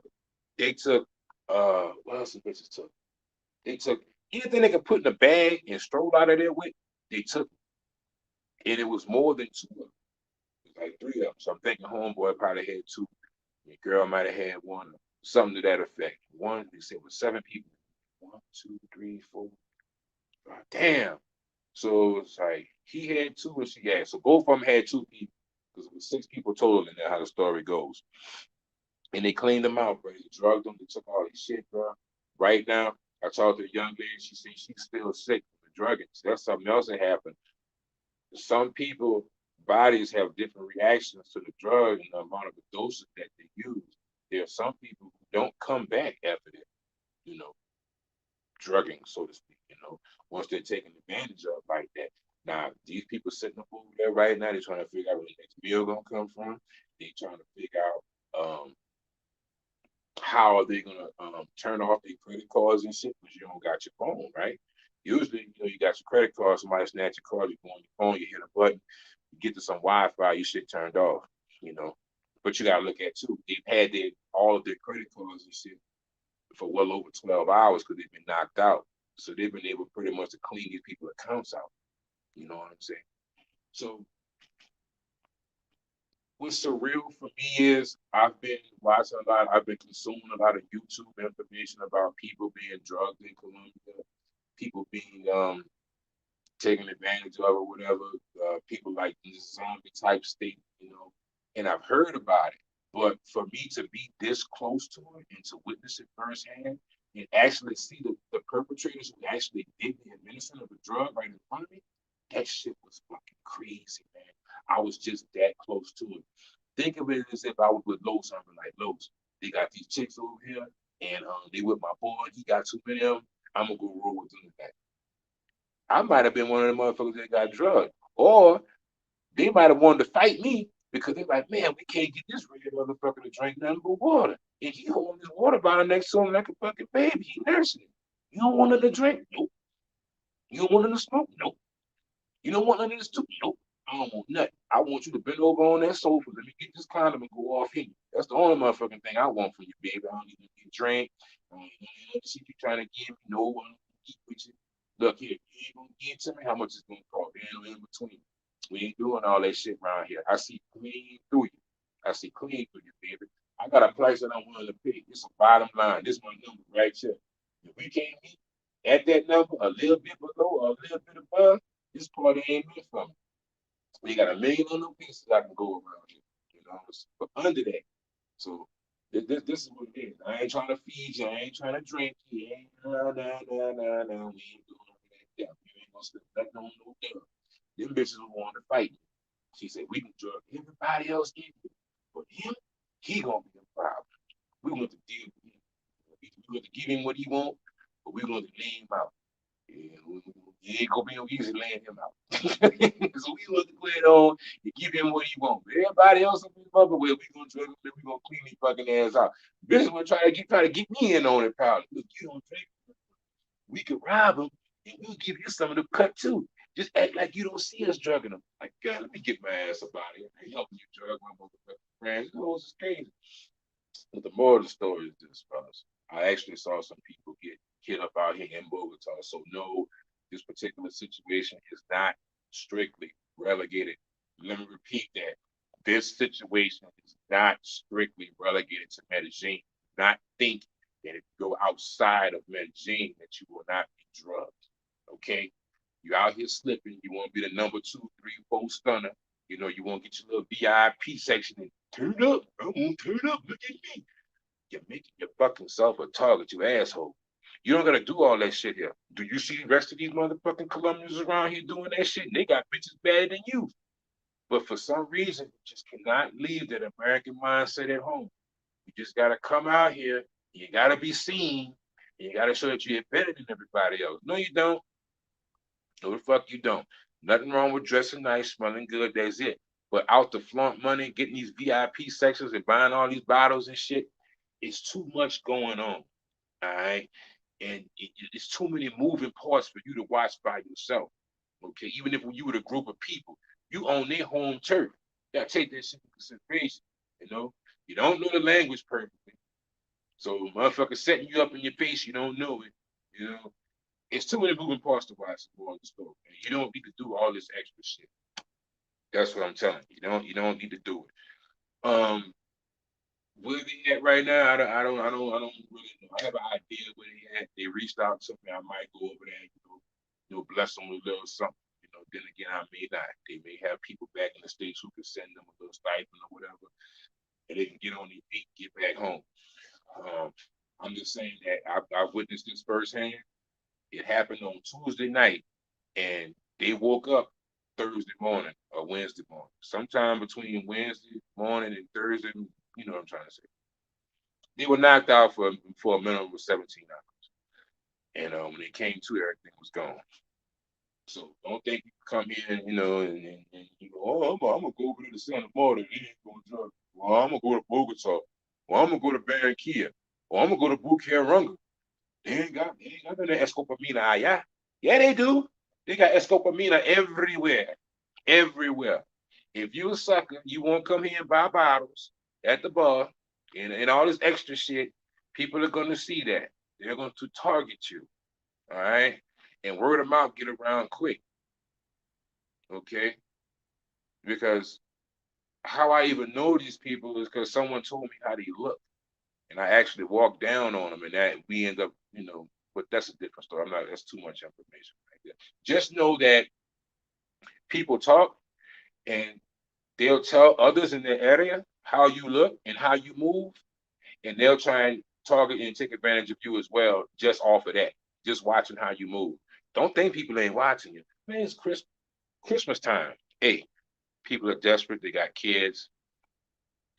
They took what else the bitches took? They took anything they could put in a bag and stroll out of there with, they took it. And it was more than two of them. It was like three of them. So I'm thinking homeboy probably had two. Your girl might have had one, something to that effect. One, they said was seven people. One, two, three, four. Damn. So it's like he had two and she had. So both of them had two people. Because it was six people total in there, how the story goes. And they cleaned them out, bro. They drugged them. They took all this shit, bro. Right now, I talked to a young lady. She said she's still sick from the drugging. So that's something else that happened. Some people bodies have different reactions to the drug and the amount of the doses that they use. There are some people who don't come back after that, you know, drugging, so to speak, once they're taken advantage of like that. Now, these people sitting up over there right now, they're trying to figure out where the next meal gonna come from. They're trying to figure out how are they gonna turn off their credit cards and shit because you don't got your phone, right? Usually, you got your credit card, somebody snatch your card, you go on your phone, you hit a button, you get to some Wi-Fi, your shit turned off, you know. But you gotta look at too. They've had all of their credit cards and shit for well over 12 hours because they've been knocked out. So they've been able pretty much to clean these people's accounts out. You know what I'm saying? So what's surreal for me is I've been watching a lot, I've been consuming a lot of YouTube information about people being drugged in Colombia, people being taken advantage of or whatever, people like in this zombie type state, and I've heard about it. But for me to be this close to it and to witness it firsthand and actually see the perpetrators who actually did the administration of the drug right in front of me, that shit was fucking crazy, man. I was just that close to it. Think of it as if I was with Los, something like Los. They got these chicks over here, and they with my boy. He got too many of them. I'm gonna go roll with them today. I might have been one of the motherfuckers that got drugged. Or they might have wanted to fight me because they're like, man, we can't get this red motherfucker to drink nothing but water. And he holding his water bottle next to him like a fucking baby. He nursing it. You don't want nothing to drink? Nope. You don't want nothing to smoke? Nope. You don't want nothing to do? Nope. I don't want nothing. I want you to bend over on that sofa. Let me get this condom and go off here. That's the only motherfucking thing I want from you, baby. I don't need to get drink. I don't need to see you trying to give me. No one to eat with you. Look here, you ain't gonna give to me how much it's gonna cost. There ain't no in between. We ain't doing all that shit around here. I see clean through you. I see clean through you, baby. I got a price that I'm willing to pay. It's a bottom line. This is my number right here. If we can't meet at that number, a little bit below or a little bit above, this party ain't meant for me. We got a million other pieces I can go around here, but under that. So this is what it is. I ain't trying to feed you. I ain't trying to drink you. Ain't nah, nah, nah, nah, nah. We ain't doing all that. You ain't gonna slip nothing on no girl. Them bitches will want to fight me. She said, we can drug everybody else in here. But him, he gonna be a problem. We want to deal with him. We want to give him what he want, but we want to lay him out. Yeah, it ain't gonna be no easy laying him out. So we want to go ahead on and give him what he wants. But everybody else up in the mother way, we gonna drug him, we gonna clean his fucking ass out. Bitches gonna try to get me in on it, pal. Look, you don't drink. We could rob him and we'll give you some of the cut too. Just act like you don't see us drugging them. Like, God, let me get my ass up out of here. I ain't helping you drug my motherfucking friends. It's crazy. But the moral of the story is this, fellas. I actually saw some people get hit up out here in Bogota. So no, this particular situation is not strictly relegated. Let me repeat that. This situation is not strictly relegated to Medellin. Not think that if you go outside of Medellin that you will not be drugged. Okay? You out here slipping, you want to be the number 2, 3, 4 stunner. You know, you want to get your little VIP section and turn up. I'm gonna turn up. Look at me. You're making your fucking self a target, you asshole. You don't gotta do all that shit here. Do you see the rest of these motherfucking Colombians around here doing that shit? And they got bitches better than you. But for some reason, you just cannot leave that American mindset at home. You just gotta come out here. You gotta be seen. And you gotta show that you're better than everybody else. No, you don't. No, the fuck you don't. Nothing wrong with dressing nice, smelling good. That's it. But out to flaunt money, getting these VIP sections and buying all these bottles and shit, it's too much going on. All right. And it's too many moving parts for you to watch by yourself. Okay. Even if when you with a group of people, you own their home turf. You gotta take that shit into consideration. You know, you don't know the language perfectly. So motherfucker setting you up in your face, you don't know it. You know, it's too many moving parts to watch more on the store. And you don't need to do all this extra shit. That's what I'm telling you. You don't need to do it. Where they at right now? I don't really know. I have an idea where they at. They reached out to me. I might go over there, bless them with a little something. Then again, I may not. They may have people back in the States who can send them a little stipend or whatever, and they can get on their feet and get back home. Um, I'm just saying that I witnessed this firsthand. It happened on Tuesday night, and they woke up Thursday morning or Wednesday morning, sometime between Wednesday morning and Thursday. You know what I'm trying to say. They were knocked out for a minimum of 17 hours, and when they came to, everything was gone. So don't think you can come here, and you go, oh, I'm gonna go over to the Santa Marta, they ain't gonna drug. Well, I'm gonna go to Bogota. Well, I'm gonna go to Barranquilla. Or I'm gonna go to Bucaramanga. They ain't got none of Escopamina allá. Yeah, they do. They got Escopamina everywhere. Everywhere. If you a sucker, you won't come here and buy bottles at the bar and all this extra shit, people are gonna see that. They're going to target you. All right. And word of mouth get around quick. Okay. Because how I even know these people is because someone told me how they look. And I actually walked down on them and that we end up, but that's a different story. That's too much information right there. Just know that people talk and they'll tell others in their area how you look and how you move, and they'll try and target and take advantage of you as well, just off of that, just watching how you move. Don't think people ain't watching you. Man, it's Christmas time. Hey, people are desperate. They got kids.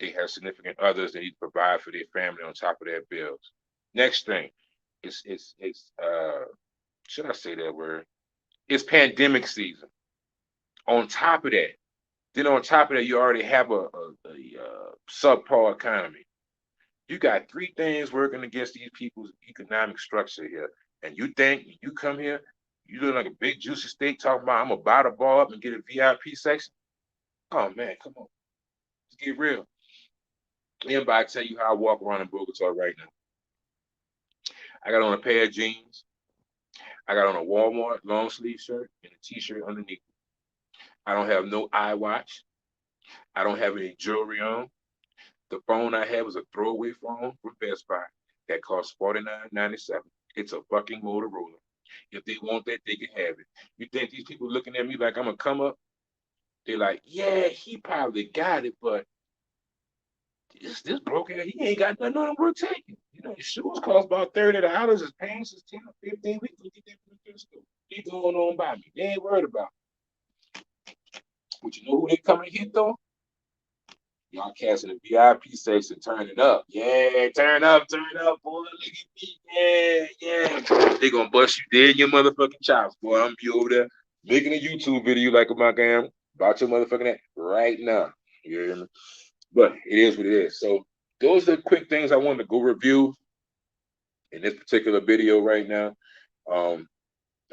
They have significant others. They need to provide for their family on top of their bills. Next thing, it's should I say that word? It's pandemic season. On top of that, then on top of that, you already have a subpar economy. You got three things working against these people's economic structure here. And you think you come here, you look like a big juicy steak talking about I'm gonna buy the bar up and get a VIP section. Oh man, come on. Let's get real. Anybody tell you how I walk around in Bogota right now. I got on a pair of jeans. I got on a Walmart long sleeve shirt and a t-shirt underneath. I don't have no iWatch. I don't have any jewelry on. The phone I have is a throwaway phone from Best Buy that costs $49.97. It's a fucking Motorola. If they want that, they can have it. You think these people looking at me like I'm gonna come up? They're like, yeah, he probably got it, but this broke ass, he ain't got nothing on him worth taking. His shoes cost about $30. His pants is 10 or 15. We can get that from the store. They going on by me. They ain't worried about it. But you know who they coming to hit though? Y'all cats in the VIP section turning up. Yeah, turn up, boy. Look at me. Yeah, yeah. They gonna bust you dead in your motherfucking chops, boy. I'm be over there making a YouTube video like my damn about your motherfucking ass right now. You hear me? But it is what it is. So those are the quick things I wanted to go review in this particular video right now.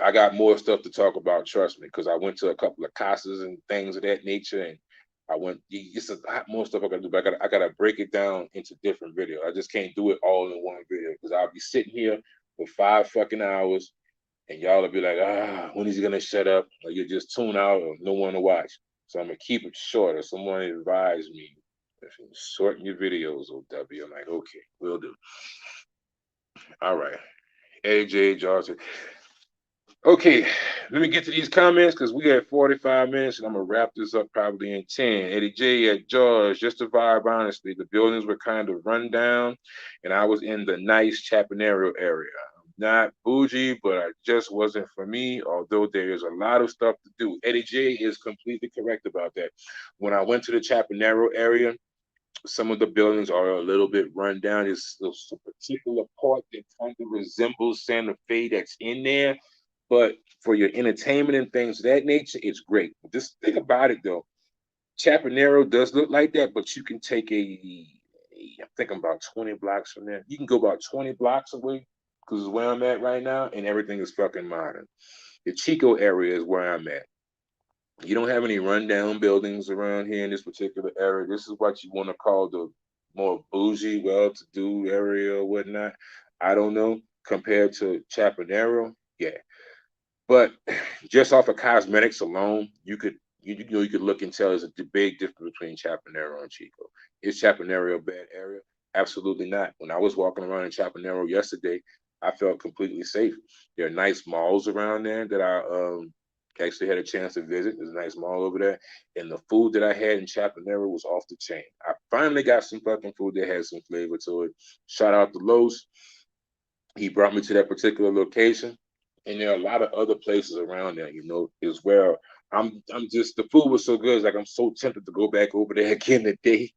I got more stuff to talk about, trust me, because I went to a couple of casas and things of that nature, and it's a lot more stuff I gotta do, but I gotta break it down into different videos. I just can't do it all in one video because I'll be sitting here for 5 fucking hours and y'all will be like, when is he gonna shut up? Or you just tune out or no one to watch. So I'm gonna keep it short. If someone advised me, if you shorten your videos, OW, I'm like, okay, we'll do. All right. AJ Johnson. Okay, let me get to these comments because we had 45 minutes and I'm gonna wrap this up probably in 10. Eddie J at George, just a vibe, honestly. The buildings were kind of run down and I was in the nice Chapinero area. Not bougie, but I just wasn't for me, although there is a lot of stuff to do. Eddie J is completely correct about that. When I went to the Chapinero area, some of the buildings are a little bit run down. There's a particular part that kind of resembles Santa Fe that's in there, but for your entertainment and things of that nature, it's great. Just think about it though. Chapinero does look like that, but you can take I'm thinking about 20 blocks from there. You can go about 20 blocks away because it's where I'm at right now, and everything is fucking modern. The Chico area is where I'm at. You don't have any rundown buildings around here in this particular area. This is what you want to call the more bougie, well-to-do area or whatnot. I don't know. Compared to Chapinero, yeah. But just off of cosmetics alone, you could look and tell there's a big difference between Chapinero and Chico. Is Chapinero a bad area? Absolutely not. When I was walking around in Chapinero yesterday, I felt completely safe. There are nice malls around there that I actually had a chance to visit. There's a nice mall over there, and the food that I had in Chapinero was off the chain. I finally got some fucking food that had some flavor to it. Shout out to Los. He brought me to that particular location, and there are a lot of other places around there, as well. I'm just the food was so good, it's like I'm so tempted to go back over there again today.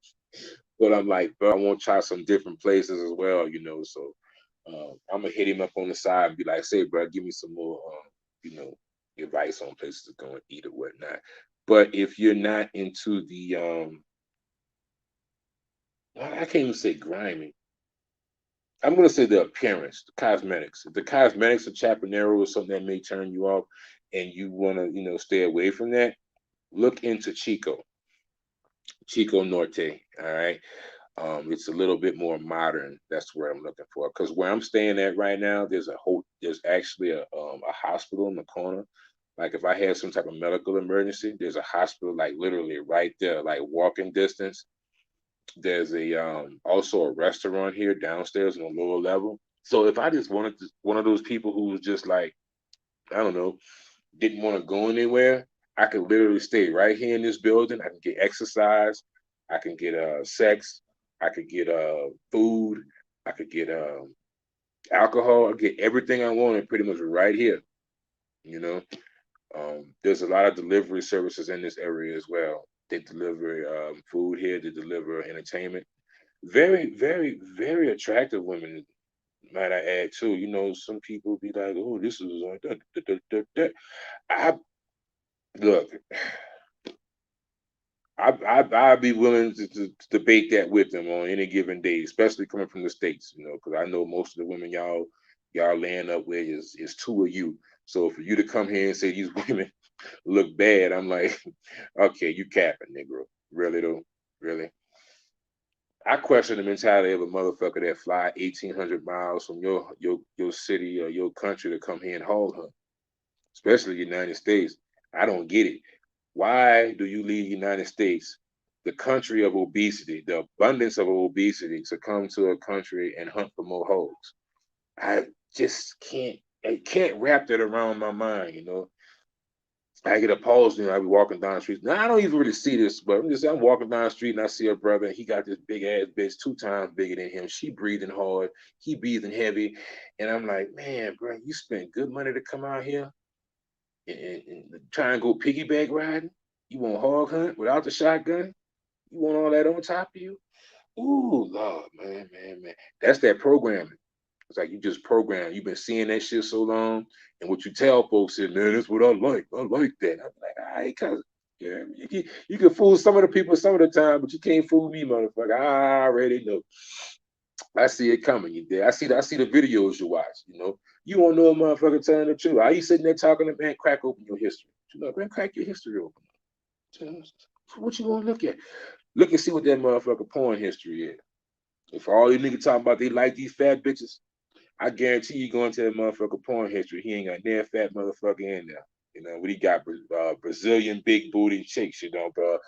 But I'm like, bro, I want to try some different places as well. So I'm gonna hit him up on the side and be like, say, bro, give me some more, you know, advice on places to go and eat or whatnot. But if you're not into the, I can't even say grimy. I'm gonna say the appearance, the cosmetics. If the cosmetics of Chapinero is something that may turn you off, and you wanna, stay away from that, look into Chico Norte. All right. It's a little bit more modern. That's where I'm looking for. Because where I'm staying at right now, there's actually a hospital in the corner. Like if I had some type of medical emergency, there's a hospital like literally right there, like walking distance. There's a also a restaurant here downstairs on the lower level. So if I just wanted one of those people who was just like, I don't know, didn't want to go anywhere, I could literally stay right here in this building. I can get exercise, I can get sex, I could get food, I could get alcohol, I get everything I wanted pretty much right here. You know, there's a lot of delivery services in this area as well. They deliver food here, they deliver entertainment. Very, very, very attractive women, might I add too. Some people be like, "Oh, this is I look, I'd be willing to debate that with them on any given day, especially coming from the states. Because I know most of the women y'all laying up with is two of you. So for you to come here and say these women look bad, I'm like, okay, you capping, Negro. Really though, really. I question the mentality of a motherfucker that fly 1,800 miles from your city or your country to come here and hold her, especially the United States. I don't get it. Why do you leave the United States, the country of obesity, the abundance of obesity, to come to a country and hunt for more hoes? I just I can't wrap that around my mind. I get appalled, I be walking down the street. Now I don't even really see this, but I'm walking down the street and I see a brother, and he got this big ass bitch 2 times bigger than him. She breathing hard, he breathing heavy, and I'm like, man, bro, you spent good money to come out here and try and go piggyback riding. You want hog hunt without the shotgun? You want all that on top of you? Ooh, Lord, man, man, man. That's that programming. It's like you just program. You've been seeing that shit so long, and what you tell folks is, man, that's what I like. I like that. I'm like, all right, cause yeah, you can fool some of the people some of the time, but you can't fool me, motherfucker. I already know. I see it coming. You there? I see the videos you watch. You won't know a motherfucker telling the truth. Are you sitting there talking to man? Crack open your history. Man, crack your history open. What you want to look at? Look and see what that motherfucker porn history is. If all these niggas talking about they like these fat bitches, I guarantee you go into that motherfucker porn history, he ain't got near fat motherfucker in there. You know, we got Brazilian big booty chicks, you know, bro.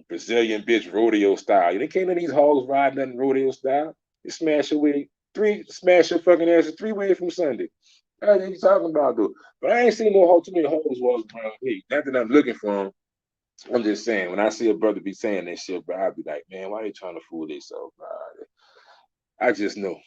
Brazilian bitch rodeo style. You can't let these hoes ride nothing rodeo style. You smash your way smash your fucking ass 3 ways from Sunday. That's what you talking about, though. But I ain't seen no too many hoes walking around here. Not that I'm looking for them. I'm just saying, when I see a brother be saying that shit, bro, I be like, man, why they trying to fool themselves, bro? I just know.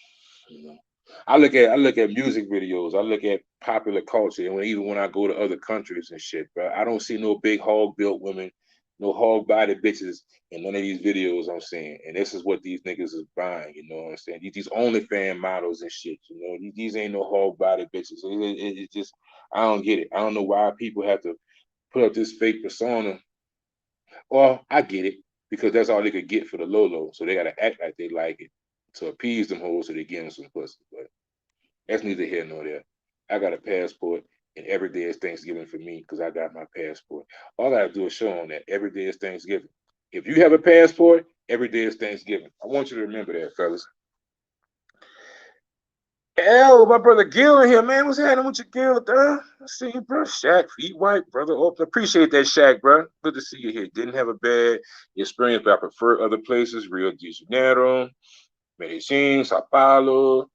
You know, I look at music videos. I look at popular culture, and even when I go to other countries and shit, bro, I don't see no big hog built women, no hog body bitches in none of these videos I'm seeing. And this is what these niggas is buying. You know what I'm saying? These OnlyFans models and shit. You know, these ain't no hog body bitches. It just I don't get it. I don't know why people have to put up this fake persona. Well, I get it because that's all they could get for the low, so they gotta act like they like it to appease them hoes so they get them some pussy. But that's neither here nor there. I got a passport, and every day is Thanksgiving for me because I got my passport. All I gotta do is show on that every day is Thanksgiving. If you have a passport, every day is Thanksgiving. I want you to remember that, fellas. Hell, my brother Gil in here, man. What's happening with your Gil, dog? I see you, bro. Shaq, feet white, brother. Oh, appreciate that, Shaq, bro. Good to see you here. Didn't have a bad experience, but I prefer other places. Rio de Janeiro, Medellin, Sao Paulo.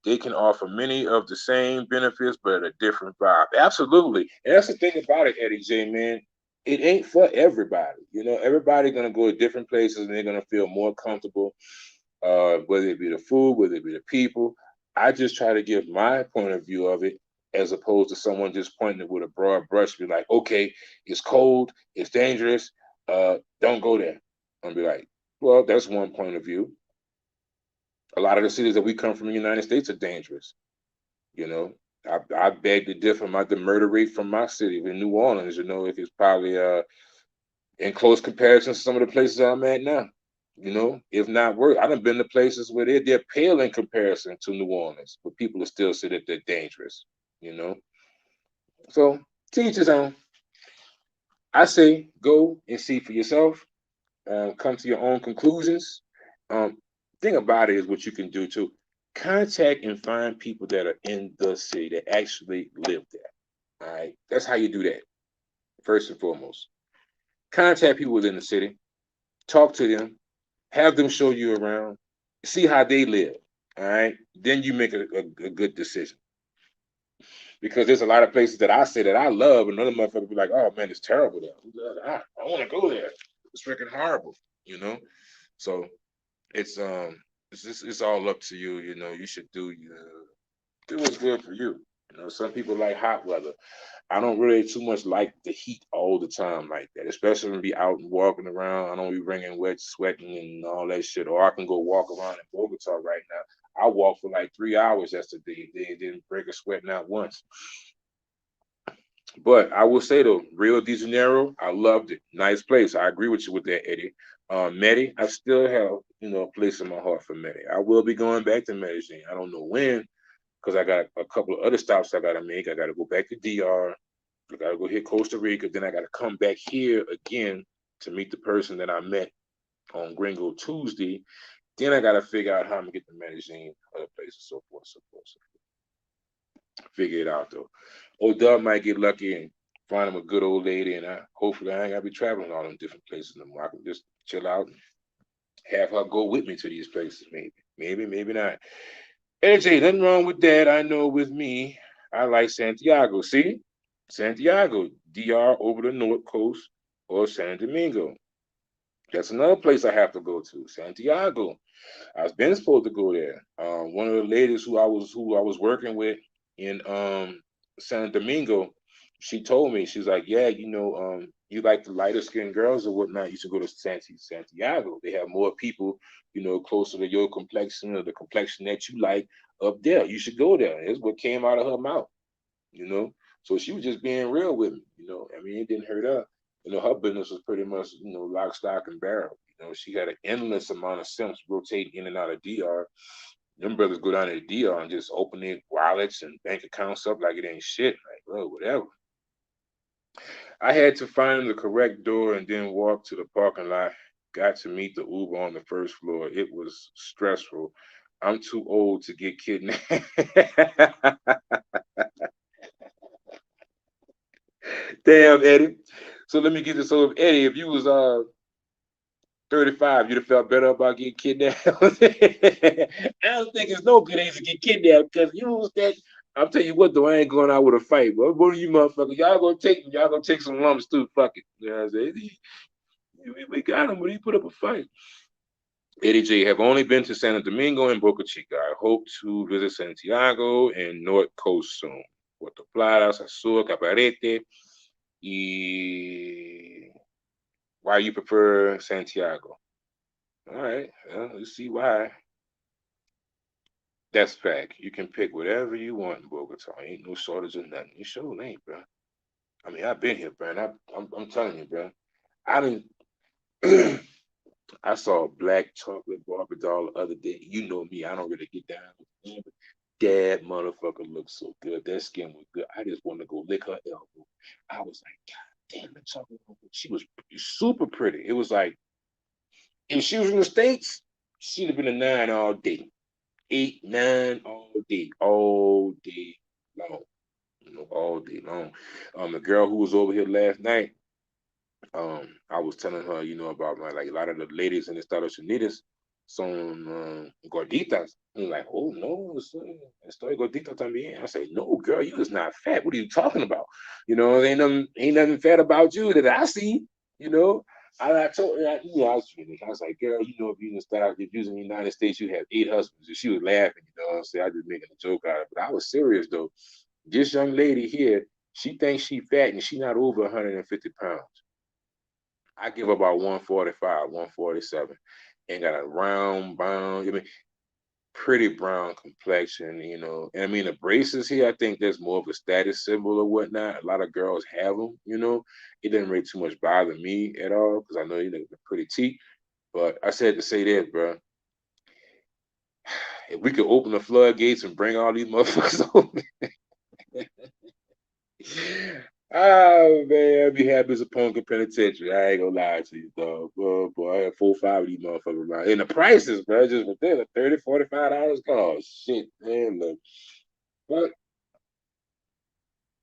They can offer many of the same benefits, but a different vibe. Absolutely. And that's the thing about it, Eddie J, man. It ain't for everybody. You know, everybody's gonna go to different places and they're gonna feel more comfortable, whether it be the food, whether it be the people. I just try to give my point of view of it as opposed to someone just pointing it with a broad brush, be like, okay, it's cold, it's dangerous, don't go there. And be like, well, that's one point of view. A lot of the cities that we come from in the United States are dangerous. You know, I beg to differ. The murder rate from my city in New Orleans, you know, if it's probably in close comparison to some of the places I'm at now. You know, if not worse. I done been to places where they're pale in comparison to New Orleans, but people are still say that they're dangerous. You know, so teach his own. I say go and see for yourself. Come to your own conclusions. Um, thing about it is what you can do too. Contact and find people that are in the city that actually live there. All right, that's how you do that. First and foremost, contact people within the city, talk to them, have them show you around, see how they live. All right, then you make a good decision. Because there's a lot of places that I say that I love, and other motherfuckers be like, "Oh man, it's terrible there. I want to go there. It's freaking horrible," you know. So it's all up to you. You know, you should do what's good for you. You know, some people like hot weather. I don't really too much like the heat all the time like that, especially when we be out and walking around. I don't be bringing wet, sweating, and all that shit. Or I can go walk around in Bogota right now. I walked for like 3 hours yesterday. They didn't break a sweat not once. But I will say though, Rio de Janeiro, I loved it. Nice place. I agree with you with that, Eddie. Medi, I still have a place in my heart for Medi. I will be going back to Medellin. I don't know when because I got a couple of other stops I got to make. I got to go back to DR. I got to go hit Costa Rica. Then I got to come back here again to meet the person that I met on Gringo Tuesday. Then I got to figure out how I'm gonna get to Medellin, other places, so forth, so forth, so forth. Figure it out though. Old Dub might get lucky and find him a good old lady, and hopefully I ain't gotta be traveling all them different places no more. I can just chill out and have her go with me to these places, maybe not. AJ, nothing wrong with that. I know with me, I like Santiago. See, Santiago, DR over the North Coast or San Domingo. That's another place I have to go to, Santiago. I've been supposed to go there. One of the ladies who I was working with in San Domingo, she told me, she's like, yeah, you like the lighter skinned girls or whatnot, you should go to Santiago. They have more people, closer to your complexion or the complexion that you like up there. You should go there. That's what came out of her mouth, you know. So she was just being real with me, I mean, it didn't hurt her. Her business was pretty much, lock, stock, and barrel. She had an endless amount of simps rotating in and out of DR. Them brothers go down to the DR and just open their wallets and bank accounts up like it ain't shit. Like, bro, whatever. I had to find the correct door and then walk to the parking lot. Got to meet the Uber on the first floor. It was stressful. I'm too old to get kidnapped. Damn, Eddie. So let me get this over. Eddie, if you was 35, you'd have felt better about getting kidnapped. I don't think it's no good age to get kidnapped because you was that. I'm telling you what, though, I ain't going out with a fight. But what are you motherfuckers? Y'all gonna take some lumps too. Fuck it. You know what I'm saying? We got him, but he put up a fight. Eddie J, have only been to Santo Domingo and Boca Chica. I hope to visit Santiago and North Coast soon. Puerto Plata, Sasua, Caparete. Y... Why you prefer Santiago? All right, well, let's see why. That's fact. You can pick whatever you want in Bogota. Ain't no shortage of nothing. You sure ain't, bro. I mean, I've been here, bro. And I'm telling you, bro. I didn't. I saw a black chocolate Barbie doll the other day. You know me, I don't really get down with them, but that motherfucker looks so good. That skin was good. I just wanted to go lick her elbow. I was like, God damn, the chocolate. She was super pretty. It was like, if she was in the States, she'd have been a 9 all day. 8, 9 all day long. You know, all day long. The girl who was over here last night, I was telling her, about my like a lot of the ladies in Estados Unidos son gorditas. And like, oh no, estoy gordita también. I say, no, girl, you is not fat. What are you talking about? Ain't nothing fat about you that I see. You know, I told her, I was finished. I was like, girl, if you start if you was in the United States, you have 8 husbands. And she was laughing, what I'm saying? I just making a joke out of it. But I was serious though. This young lady here, she thinks she fat and she not over 150 pounds. I give about 145, 147, and got a round, brown, pretty brown complexion, And I mean, the braces here, I think there's more of a status symbol or whatnot. A lot of girls have them. It didn't really too much bother me at all because I know, they're pretty cheap. But I said to say this, bro. If we could open the floodgates and bring all these motherfuckers over. Oh man, I'd be happy as a punk in penitentiary. I ain't gonna lie to you, dog. Boy, I had 4, 5 of these motherfuckers around. And the prices, bro, just within the $30, $45. Oh shit, man. Look. But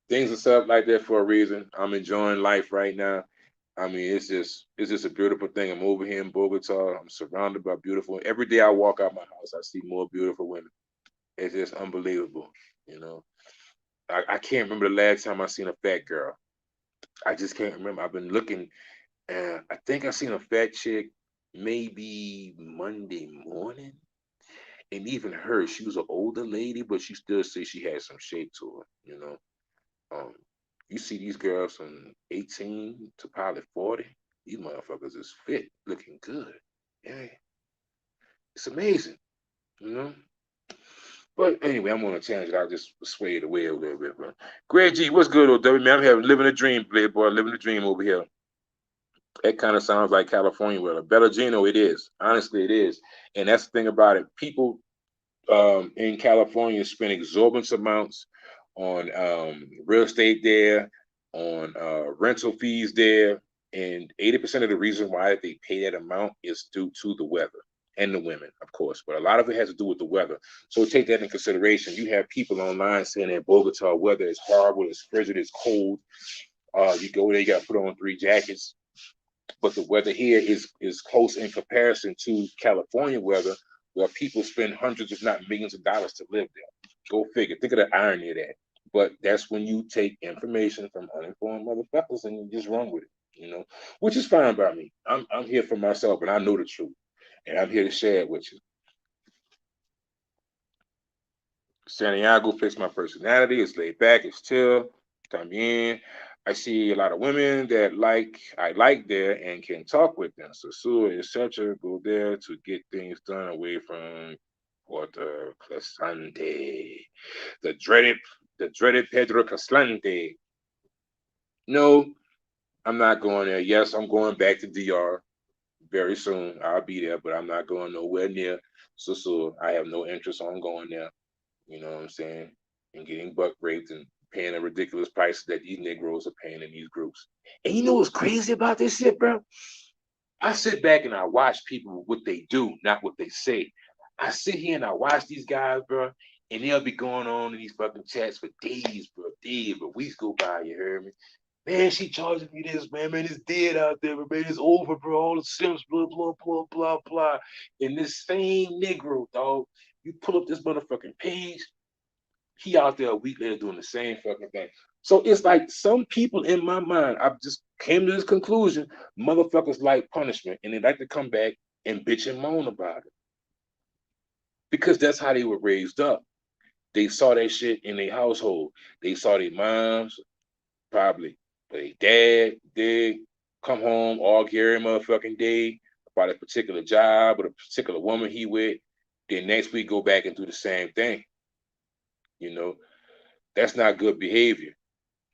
things are set up like that for a reason. I'm enjoying life right now. I mean, it's just a beautiful thing. I'm over here in Bogota. I'm surrounded by beautiful. Every day I walk out my house, I see more beautiful women. It's just unbelievable, you know. I can't remember the last time I seen a fat girl. I just can't remember. I've been looking, and I think I seen a fat chick maybe Monday morning, and even her, she was an older lady, but she still say she had some shape to her. Um, you see these girls from 18 to probably 40. These motherfuckers is fit, looking good. Yeah, it's amazing, you know. But anyway, I'm on a tangent. I'll just sway it away a little bit, bro. Greg G, what's good, old W, man? I'm having living a dream, playboy, living a dream over here. That kind of sounds like California weather. Bellagino, it is. Honestly, it is. And that's the thing about it. People in California spend exorbitant amounts on real estate there, on rental fees there, and 80% of the reason why they pay that amount is due to the weather and the women, of course. But a lot of it has to do with the weather. So take that in consideration. You have people online saying that Bogota weather is horrible, it's frigid, it's cold. You go there, you got to put on 3 jackets. But the weather here is close in comparison to California weather, where people spend hundreds, if not millions of dollars to live there. Go figure. Think of the irony of that. But that's when you take information from uninformed motherfuckers and you just run with it, which is fine by me. I'm here for myself and I know the truth. And I'm here to share it with you. Santiago fits my personality. It's laid back, it's chill. También. I see a lot of women that I like there and can talk with them. So Sue, etc. Go there to get things done away from Puerto Clasante. The dreaded Pedro Caslante. No, I'm not going there. Yes, I'm going back to DR very soon. I'll be there, but I'm not going nowhere near So I have no interest on going there. You know what I'm saying? And getting buck raped and paying the ridiculous prices that these Negroes are paying in these groups. And you know what's crazy about this shit, bro? I sit back and I watch people what they do, not what they say. I sit here and I watch these guys, bro, and they'll be going on in these fucking chats for days, bro, days, but weeks go by, you heard me? Man, she charging me this, man. Man, it's dead out there, but man, it's over, bro. All the Sims, blah, blah, blah, blah, blah. And this same Negro, dog, you pull up this motherfucking page, he out there a week later doing the same fucking thing. So it's like some people in my mind, I've just came to this conclusion, motherfuckers like punishment, and they like to come back and bitch and moan about it. Because that's how they were raised up. They saw that shit in their household. They saw their moms, probably. But their dad did come home all every motherfucking day about a particular job or a particular woman he with. Then next week go back and do the same thing. You know, that's not good behavior.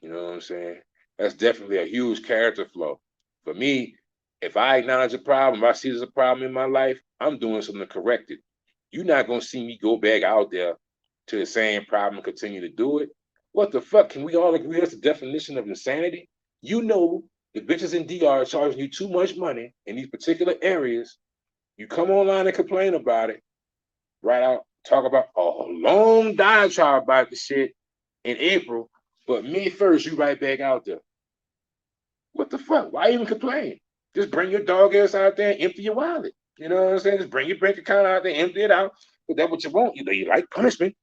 You know what I'm saying? That's definitely a huge character flaw. For me, if I acknowledge a problem, if I see there's a problem in my life, I'm doing something to correct it. You're not gonna see me go back out there to the same problem and continue to do it. What the fuck? Can we all agree that's the definition of insanity? You know the bitches in DR are charging you too much money in these particular areas. You come online and complain about it, right out, talk about a long diatribe about the shit in April, but May 1st, you right back out there. What the fuck? Why even complain? Just bring your dog ass out there and empty your wallet. You know what I'm saying? Just bring your bank account out there, empty it out. But that's what you want. You like punishment.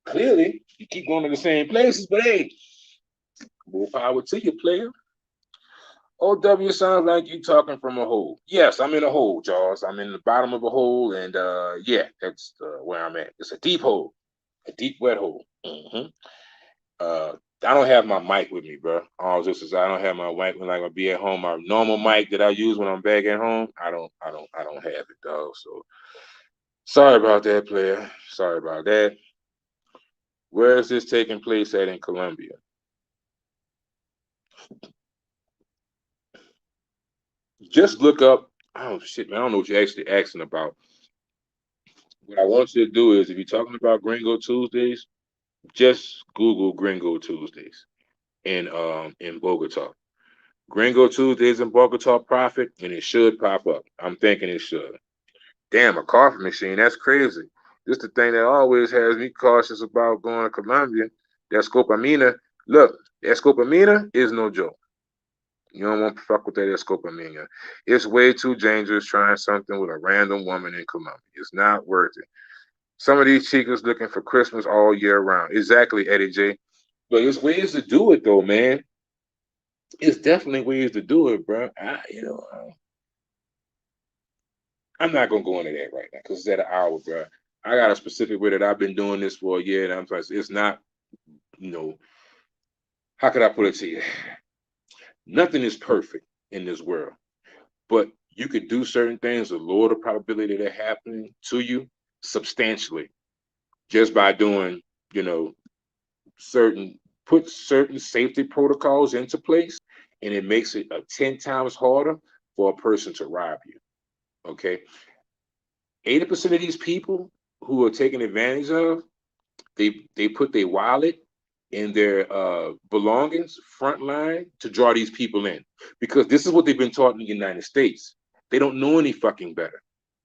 Clearly, you keep going to the same places, but hey, more power to you, player. OW sounds like you talking from a hole. Yes, I'm in a hole, Jaws. I'm in the bottom of a hole, and yeah, that's where I'm at. It's a deep hole, a deep wet hole. Mm-hmm. I don't have my mic with me, bro. All this is I don't have my mic when I gonna be at home. My normal mic that I use when I'm back at home, I don't have it, dog. So sorry about that, player. Sorry about that. Where is this taking place at in Colombia? Just look up. Oh shit, man. I don't know what you're actually asking about. What I want you to do is, if you're talking about Gringo Tuesdays, just Google Gringo Tuesdays in Bogota. Gringo Tuesdays in Bogota profit, and it should pop up. I'm thinking it should. Damn, a coffee machine. That's crazy. This the thing that always has me cautious about going to Colombia. That scopamina. Look, that scopamina is no joke. You don't want to fuck with that escopamina. It's way too dangerous trying something with a random woman in Colombia. It's not worth it. Some of these chicas looking for Christmas all year round. Exactly, Eddie J. But there's ways to do it though, man. It's definitely ways to do it, bro. I'm not gonna go into that right now because it's at an hour, bro. I got a specific way that I've been doing this for a year, and I'm like, it's not, you know, how could I put it to you? Nothing is perfect in this world, but you could do certain things to lower the probability of that happening to you substantially just by doing, you know, certain put certain safety protocols into place, and it makes it 10 times harder for a person to rob you. Okay. 80% of these people who are taken advantage of, they put their wallet and their belongings front line to draw these people in because this is what they've been taught in the United States. They don't know any fucking better.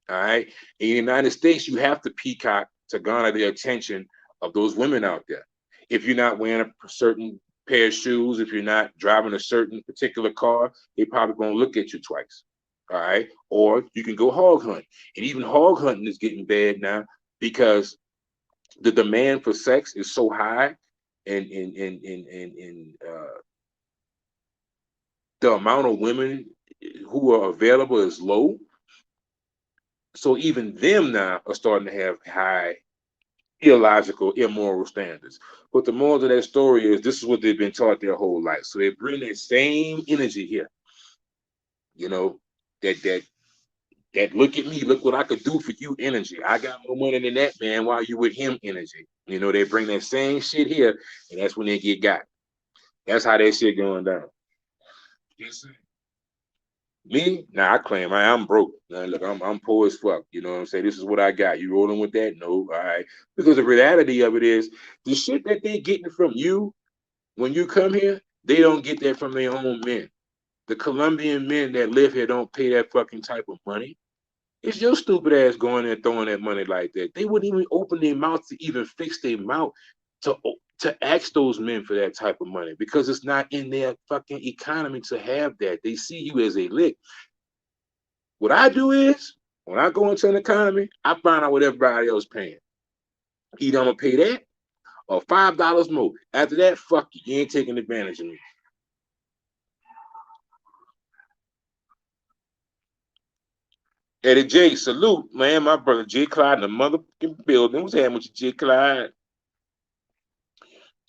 All right. In the United States, you have to peacock to garner the attention of those women out there. If you're not wearing a certain pair of shoes, if you're not driving a certain particular car, they probably gonna look at you twice. All right. Or you can go hog hunt. And even hog hunting is getting bad now because the demand for sex is so high and the amount of women who are available is low. So even them now are starting to have high illogical, immoral standards. But the moral of that story is this is what they've been taught their whole life. So they bring that same energy here, you know, that look at me, look what I could do for you energy. I got more money than that man while you with him energy. You know, they bring that same shit here, and that's when they get got. That's how that shit going down. Yes, me? Nah, I claim I'm broke. Nah, look, I'm poor as fuck. You know what I'm saying? This is what I got. You rolling with that? No, all right. Because the reality of it is the shit that they getting from you when you come here, they don't get that from their own men. The Colombian men that live here don't pay that fucking type of money. It's your stupid ass going there throwing that money like that. They wouldn't even open their mouth to even fix their mouth. to to ask those men for that type of money because it's not in their fucking economy to have that. They see you as a lick. What I do is when I go into an economy, I find out what everybody else paying. Either I'm gonna pay that or $5 more. After that, fuck you. You ain't taking advantage of me. Eddie J, salute, man. My brother J. Clyde in the motherfucking building. What's happening with you, J. Clyde?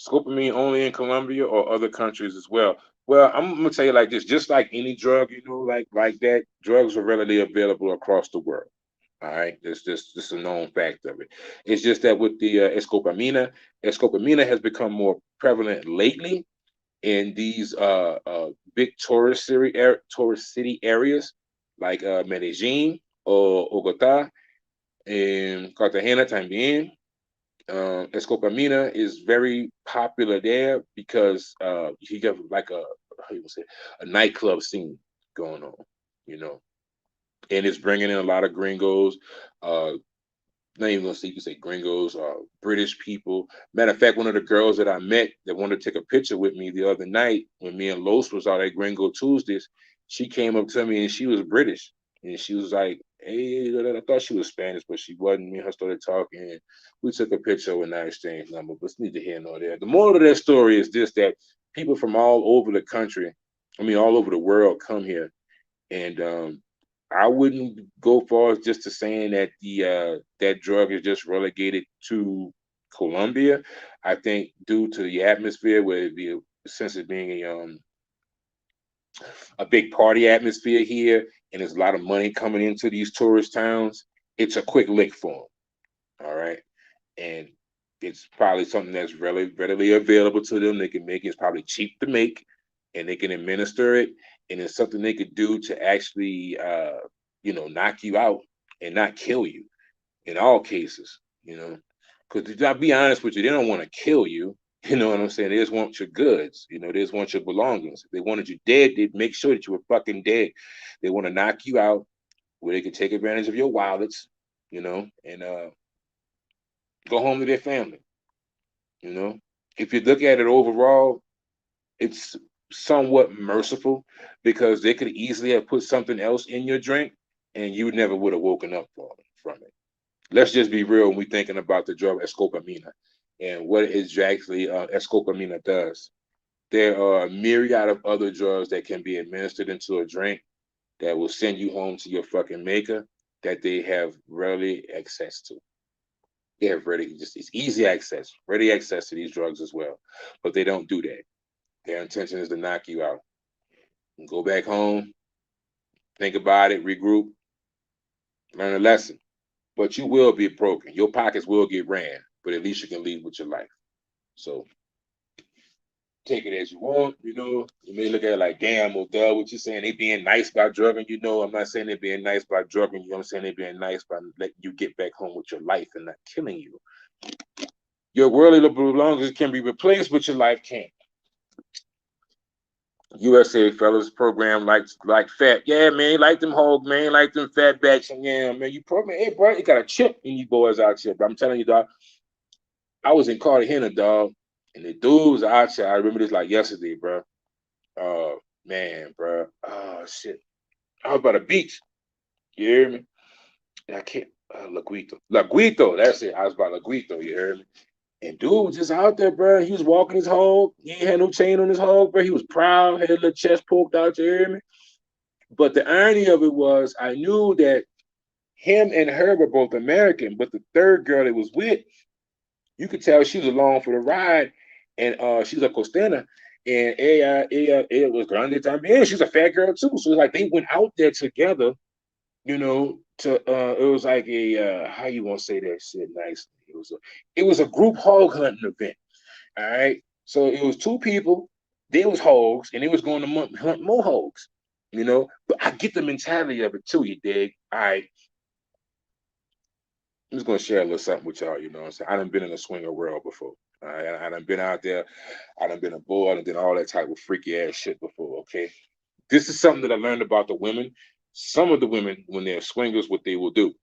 Scopamine only in Colombia or other countries as well. Well, I'm gonna tell you like this: just like any drug, like that, drugs are readily available across the world. All right, this a known fact of it. It's just that with the escopamina has become more prevalent lately in these big tourist city areas like Medellin or Bogota and Cartagena también. Escopamina is very popular there because you have like how you say a nightclub scene going on, you know, and it's bringing in a lot of gringos. Uh, Not even gonna say you can say gringos or British people. Matter of fact, one of the girls that I met that wanted to take a picture with me the other night when me and Los was out at Gringo Tuesdays, she came up to me and she was British. And she was like, hey, I thought she was Spanish, but she wasn't. Me and her started talking. And we took a picture and I exchanged numbers. But it's neither here nor there. The moral of that story is this that people from all over the country, I mean all over the world come here. And I wouldn't go far as just to saying that the that drug is just relegated to Colombia. I think due to the atmosphere, where it be since it being a big party atmosphere here, and there's a lot of money coming into these tourist towns, it's a quick lick for them. All right, and it's probably something that's really readily available to them. They can make it. It's probably cheap to make, and they can administer it, and it's something they could do to actually, knock you out and not kill you. In all cases, because to be honest with you, they don't want to kill you. You know what I'm saying? They just want your goods. They just want your belongings. If they wanted you dead, they'd make sure that you were fucking dead. They want to knock you out where they can take advantage of your wallets, and go home to their family. You know, if you look at it overall, it's somewhat merciful because they could easily have put something else in your drink and you never would have woken up from it. Let's just be real when we're thinking about the drug escopamina and what exactly escopamina does. There are a myriad of other drugs that can be administered into a drink that will send you home to your fucking maker that they have rarely access to. They have ready just it's easy access, ready access to these drugs as well. But they don't do that. Their intention is to knock you out. Go back home, think about it, regroup, learn a lesson. But you will be broken. Your pockets will get ran, but at least you can leave with your life. So take it as you want. You may look at it like, damn, well, duh, what you saying? They being nice by drugging. I'm not saying they being nice by drugging you. I'm saying they being nice by letting you get back home with your life and not killing you. Your worldly belongings can be replaced, but your life can't. USA fellas program like fat. Yeah, man, like them hog, man, like them fat backs. And yeah, man, you program, hey, bro, you got a chip in you boys out here. But I'm telling you, dog, I was in Cartagena, dog, and the dudes out here, I remember this like yesterday, bro. Man, bro. Oh, shit. I was by the beach. You hear me? And I can't, Laguito. Laguito, that's it. I was by Laguito, you hear me? And dude was just out there, bro. He was walking his hog. He ain't had no chain on his hog, bro. He was proud, had a little chest poked out, you hear me? But the irony of it was, I knew that him and her were both American, but the third girl that was with, you could tell she was along for the ride, and she's a Costana, and ella was grande también. She's a fat girl too. So it's like they went out there together, to it was like a how you want to say that shit nicely. It was a group hog hunting event. All right. So it was two people, they was hogs, and they was going to hunt more hogs. But I get the mentality of it too, you dig? All right. I'm just gonna share a little something with y'all, you know what I'm saying? I done been in a swinger world before. All right, I done been out there, I done been a bull, I done done all that type of freaky ass shit before, okay? This is something that I learned about the women. Some of the women, when they're swingers, what they will do.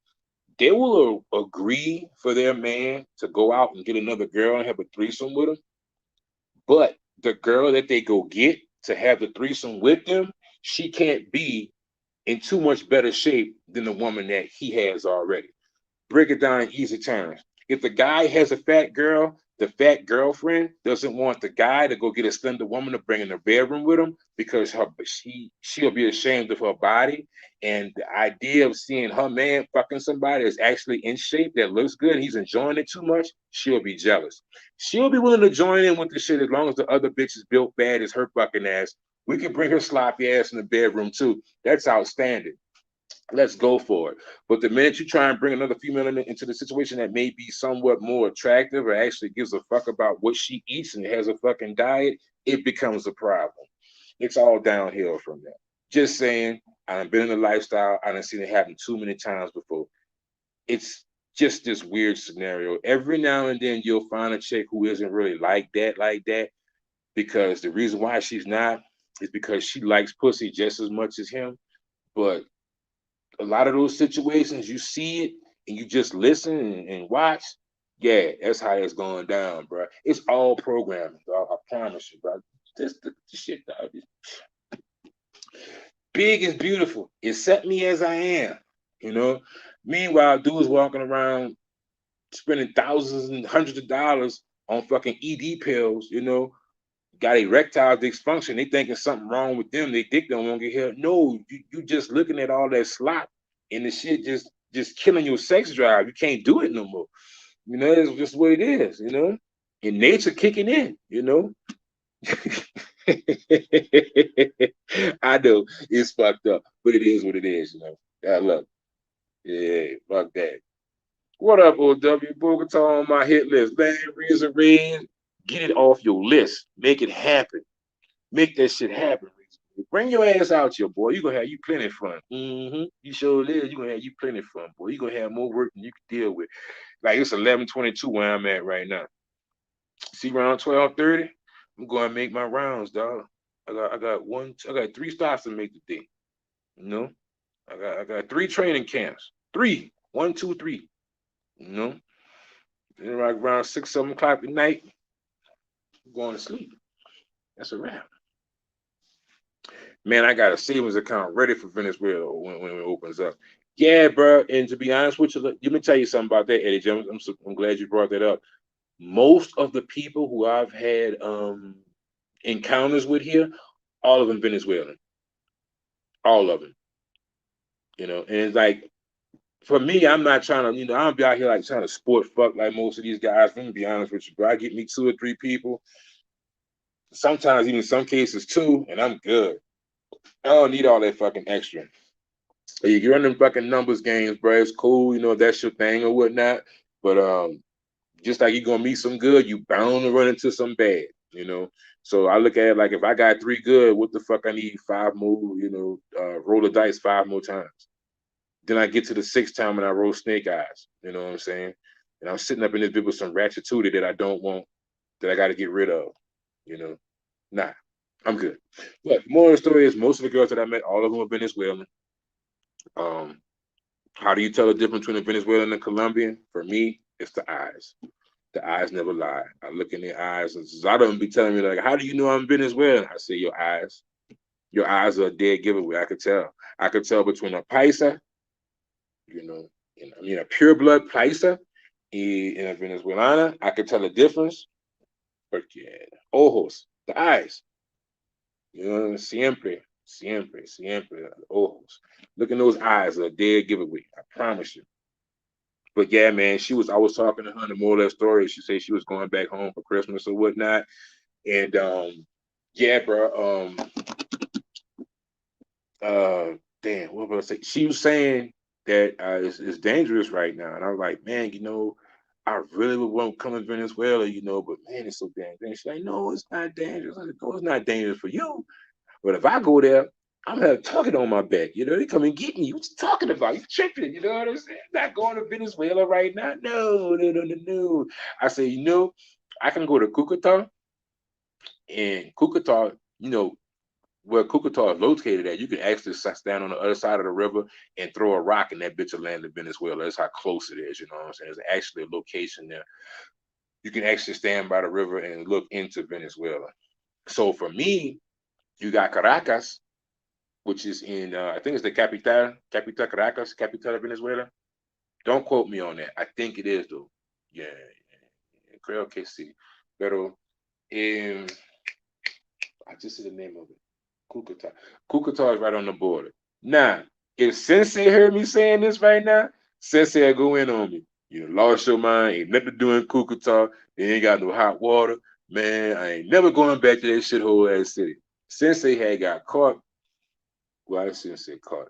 they will agree for their man to go out and get another girl and have a threesome with him. But the girl that they go get to have the threesome with them, she can't be in too much better shape than the woman that he has already. Break it down in easy terms. If the guy has a fat girl, the fat girlfriend doesn't want the guy to go get a slender woman to bring in the bedroom with him because she'll be ashamed of her body. And the idea of seeing her man fucking somebody that's actually in shape that looks good and he's enjoying it too much, she'll be jealous. She'll be willing to join in with the shit as long as the other bitch is built bad as her fucking ass. We can bring her sloppy ass in the bedroom too. That's outstanding. Let's go for it. But the minute you try and bring another female into the situation that may be somewhat more attractive or actually gives a fuck about what she eats and has a fucking diet, it becomes a problem. It's all downhill from there. Just saying, I've been in the lifestyle. I've seen it happen too many times before. It's just this weird scenario. Every now and then you'll find a chick who isn't really like that, because the reason why she's not is because she likes pussy just as much as him. But a lot of those situations, you see it and you just listen and watch. Yeah, that's how it's going down, bro. It's all programming, dog. I promise you, bro. This shit, dog. Big is beautiful. Accept me as I am, you know. Meanwhile, dudes walking around spending thousands and hundreds of dollars on fucking ED pills, got erectile dysfunction. They thinking something wrong with them. They dick don't want to get held. No, you just looking at all that slop and the shit just killing your sex drive. You can't do it no more. It's just what it is, And nature kicking in. I know it's fucked up, but it is what it is. I love it. Yeah, fuck that. What up, OW? Bogota on my hit list. Man, Reason Red, get it off your list. Make it happen. Make that shit happen. Bring your ass out here, boy. You gonna have you plenty of fun. You sure is. You gonna have you plenty of fun, boy. You gonna have more work than you can deal with. Like it's 11:22 where I'm at right now. See, around 12:30, I'm going to make my rounds, dog. I got 3 stops to make today. You know, I got 3 training camps. 3, 1, 2, 3. You know, then around 6, 7 o'clock at night, I'm going to sleep. That's a wrap. Man, I got a savings account ready for Venezuela when it opens up. Yeah, bro. And to be honest with you, let me tell you something about that, Eddie Jones. I'm glad you brought that up. Most of the people who I've had encounters with here, all of them Venezuelan. All of them. And it's like for me, I'm not trying to, I don't be out here like trying to sport fuck like most of these guys. I'm gonna be honest with you, bro. I get me 2 or 3 people, sometimes even some cases 2, and I'm good. I don't need all that fucking extra. You run them fucking numbers games, bro. It's cool, if that's your thing or whatnot. But just like you're gonna meet some good, you bound to run into some bad. So I look at it like if I got 3 good, what the fuck I need 5 more, roll the dice 5 more times. Then I get to the 6th time and I roll snake eyes. You know what I'm saying? And I'm sitting up in this bit with some ratchetootie that I don't want, that I got to get rid of. Nah, I'm good. But more of the story is most of the girls that I met, all of them are Venezuelan. How do you tell the difference between a Venezuelan and a Colombian? For me, it's the eyes. The eyes never lie. I look in their eyes, and a lot of them be telling me like, "How do you know I'm Venezuelan?" I say, "Your eyes. Your eyes are a dead giveaway." I could tell. I could tell between a paisa, a pure blood paisa and a Venezuelana. I could tell the difference. Porque ojos, the eyes. Siempre, siempre, siempre, ojos. Look in those eyes, a dead giveaway. I promise you. But yeah, man, I was talking to her in the more or less story. She said she was going back home for Christmas or whatnot. And yeah, bro, damn, what was I say? She was saying that it's dangerous right now. And I was like, man, I really would want to come to Venezuela, but man, it's so damn dangerous. She's like, no, it's not dangerous. I said, no, it's not dangerous for you. But if I go there, I'm gonna have a target on my back. They come and get me. What you talking about? You tripping? You know what I'm saying? I'm not going to Venezuela right now. No, no, no, no, no. I say, I can go to Cucuta, and Cucuta, where Cucuta is located at, you can actually stand on the other side of the river and throw a rock and that bitch will land in Venezuela. That's how close it is, you know what I'm saying? There's actually a location there. You can actually stand by the river and look into Venezuela. So for me, you got Caracas, which is in, I think it's the capital Caracas, capital of Venezuela. Don't quote me on that. I think it is though. Yeah, creo que sí. Pero, I just said the name of it. Cucuta. Cucuta is right on the border. Now, if Sensei heard me saying this right now, Sensei will go in on me. You lost your mind, ain't nothing to do in Cucuta, they ain't got no hot water. Man, I ain't never going back to that shithole ass city. Sensei had got caught. Well, I shouldn't say caught.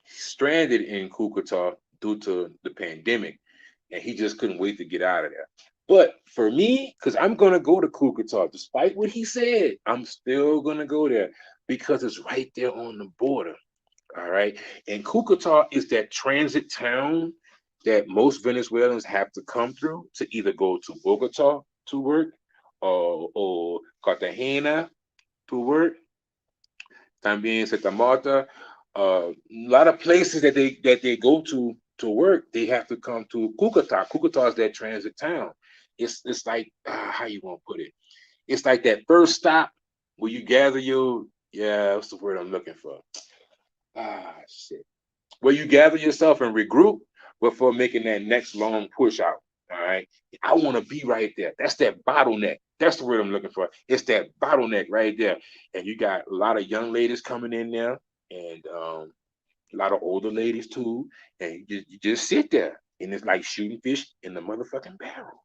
Stranded in Cucuta due to the pandemic, and he just couldn't wait to get out of there. But for me, because I'm gonna go to Cucuta, despite what he said, I'm still gonna go there because it's right there on the border. All right, and Cucuta is that transit town that most Venezuelans have to come through to either go to Bogota to work or Cartagena to work. También Santa Marta. A lot of places that they go to work, they have to come to Cucuta. Cucuta is that transit town. It's like how you want to put it? It's like that first stop where you gather your what's the word I'm looking for? Shit. Where you gather yourself and regroup before making that next long push out. All right. I want to be right there. That's that bottleneck. That's the word I'm looking for. It's that bottleneck right there. And you got a lot of young ladies coming in there and a lot of older ladies too. And you just sit there and it's like shooting fish in the motherfucking barrel.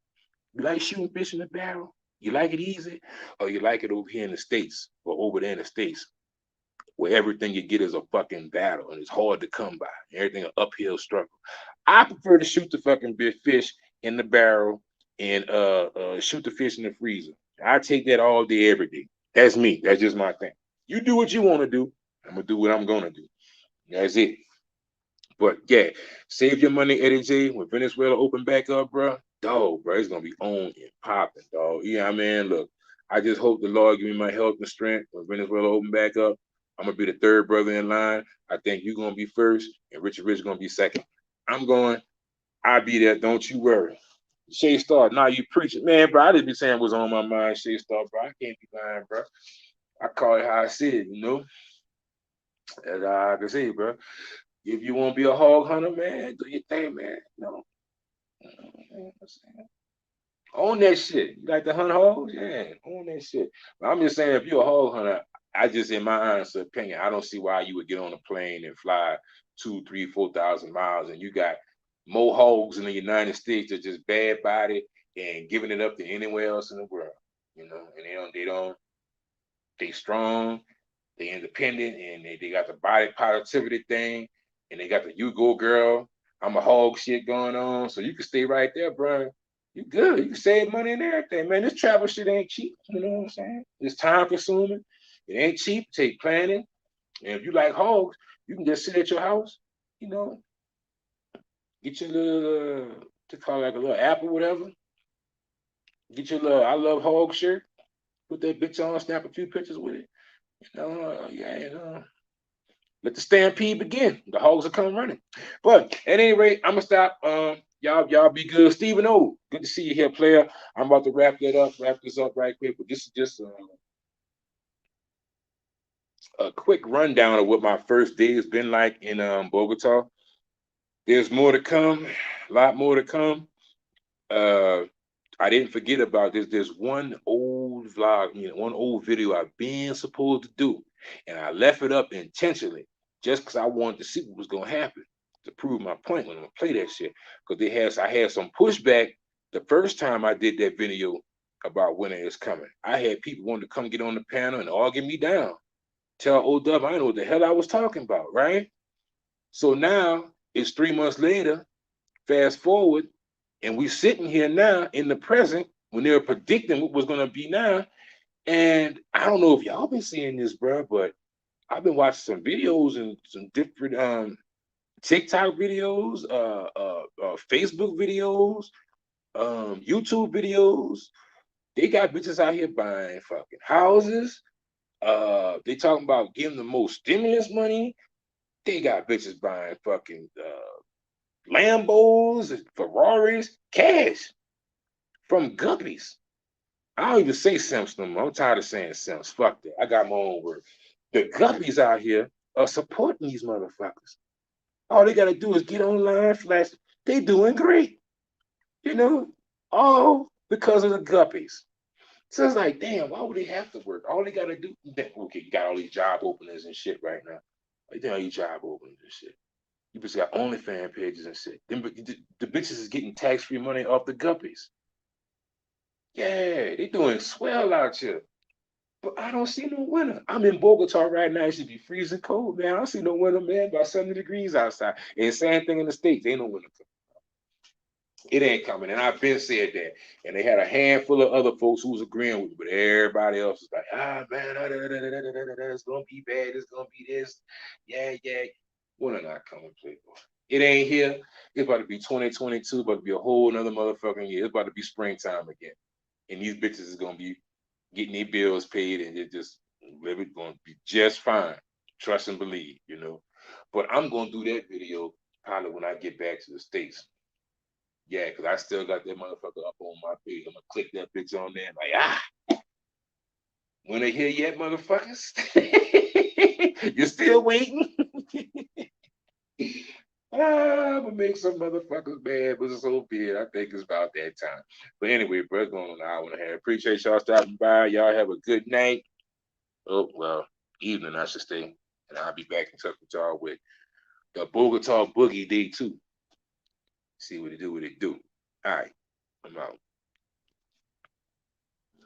You like shooting fish in the barrel? You like it easy? Or you like it over here in the States or over there in the States? Where everything you get is a fucking battle and it's hard to come by. Everything an uphill struggle. I prefer to shoot the fucking big fish in the barrel and shoot the fish in the freezer. I take that all day, every day. That's me. That's just my thing. You do what you want to do. I'm gonna do what I'm gonna do. That's it. But yeah, save your money, Eddie J. When Venezuela open back up, bro, dog, bro, it's gonna be on and popping, dog. Yeah, I mean, look, I just hope the Lord give me my health and strength when Venezuela open back up. I'm gonna be the third brother in line. I think you're gonna be first, and Richard Rich gonna be second. I'm going. I'll be there. Don't you worry. Shay Star, now you preaching, man, bro. I just be saying what's on my mind, Shay Star, bro. I can't be lying, bro. I call it how I see it, you know. As I can say, bro. If you want to be a hog hunter, man, do your thing, man. Own that shit. You like to hunt hogs? Yeah, own that shit. But I'm just saying, if you're a hog hunter, I just, in my honest opinion, I don't see why you would get on a plane and fly 2, 3, 4,000 miles, and you got more hogs in the United States that just bad body and giving it up to anywhere else in the world. You know, and they strong, they independent, and they got the body positivity thing, and they got the you go girl, I'm a hog shit going on. So you can stay right there, bro. You good. You can save money and everything, man. This travel shit ain't cheap. You know what I'm saying? It's time consuming. It ain't cheap. Take planning. And if you like hogs, you can just sit at your house, you know, get your little, to call it like a little app or whatever. Get your little I love hog shirt. Put that bitch on, snap a few pictures with it. You know, yeah, you know. Let the stampede begin. The hogs are coming running. But at any rate, I'm gonna stop. Y'all be good. Stephen O, good to see you here, player. I'm about to wrap this up right quick. But this is just a quick rundown of what my first day has been like in Bogota. There's more to come, a lot more to come. Uh, I didn't forget about this. There's one old vlog, one old video I've been supposed to do, and I left it up intentionally just because I wanted to see what was gonna happen to prove my point when I'm gonna play that shit. Because I had some pushback the first time I did that video about winter is coming. I had people wanting to come get on the panel and argue me down, tell old Dub I know what the hell I was talking about, right? So now it's 3 months later. Fast forward, and we sitting here now in the present when they were predicting what was going to be now. And I don't know if y'all been seeing this, bro, but I've been watching some videos and some different TikTok videos, Facebook videos, YouTube videos. They got bitches out here buying fucking houses, They talking about giving the most stimulus money. They got bitches buying fucking Lambos and Ferraris, cash from guppies. I don't even say simps no more. I'm tired of saying simps. Fuck that. I got my own word. The guppies out here are supporting these motherfuckers. All they gotta do is get online, flash. They doing great, you know, all because of the guppies. So it's like, damn, why would they have to work? All they gotta do, okay, you got all these job openings and shit right now. Like, all these job openings and shit. You just got OnlyFans pages and shit. Them, the bitches is getting tax-free money off the guppies. Yeah, they doing swell out here. But I don't see no winter. I'm in Bogota right now. It should be freezing cold, man. I don't see no winter, man. About 70 degrees outside. And same thing in the States. Ain't no winter. It ain't coming. And I've been said that. And they had a handful of other folks who was agreeing with me, but everybody else was like, man, it's gonna be bad. It's gonna be this. Yeah, yeah. Winter not coming, playboy. It ain't here. It's about to be 2022, about to be a whole nother motherfucking year. It's about to be springtime again. And these bitches is gonna be getting their bills paid and it just living gonna be just fine. Trust and believe, you know. But I'm gonna do that video probably when I get back to the States. Yeah, because I still got that motherfucker up on my page. I'm gonna click that bitch on there and like, when they hear yet, motherfuckers? You still waiting? I'm gonna make some motherfuckers mad, but it's so be it. I think it's about that time. But anyway, bro, it's going on an hour and a half. Appreciate y'all stopping by. Y'all have a good night. Oh, well, evening, I should say. And I'll be back in touch with y'all with the Bogota Boogie Day 2. See what it do, what it do. All right, I'm out.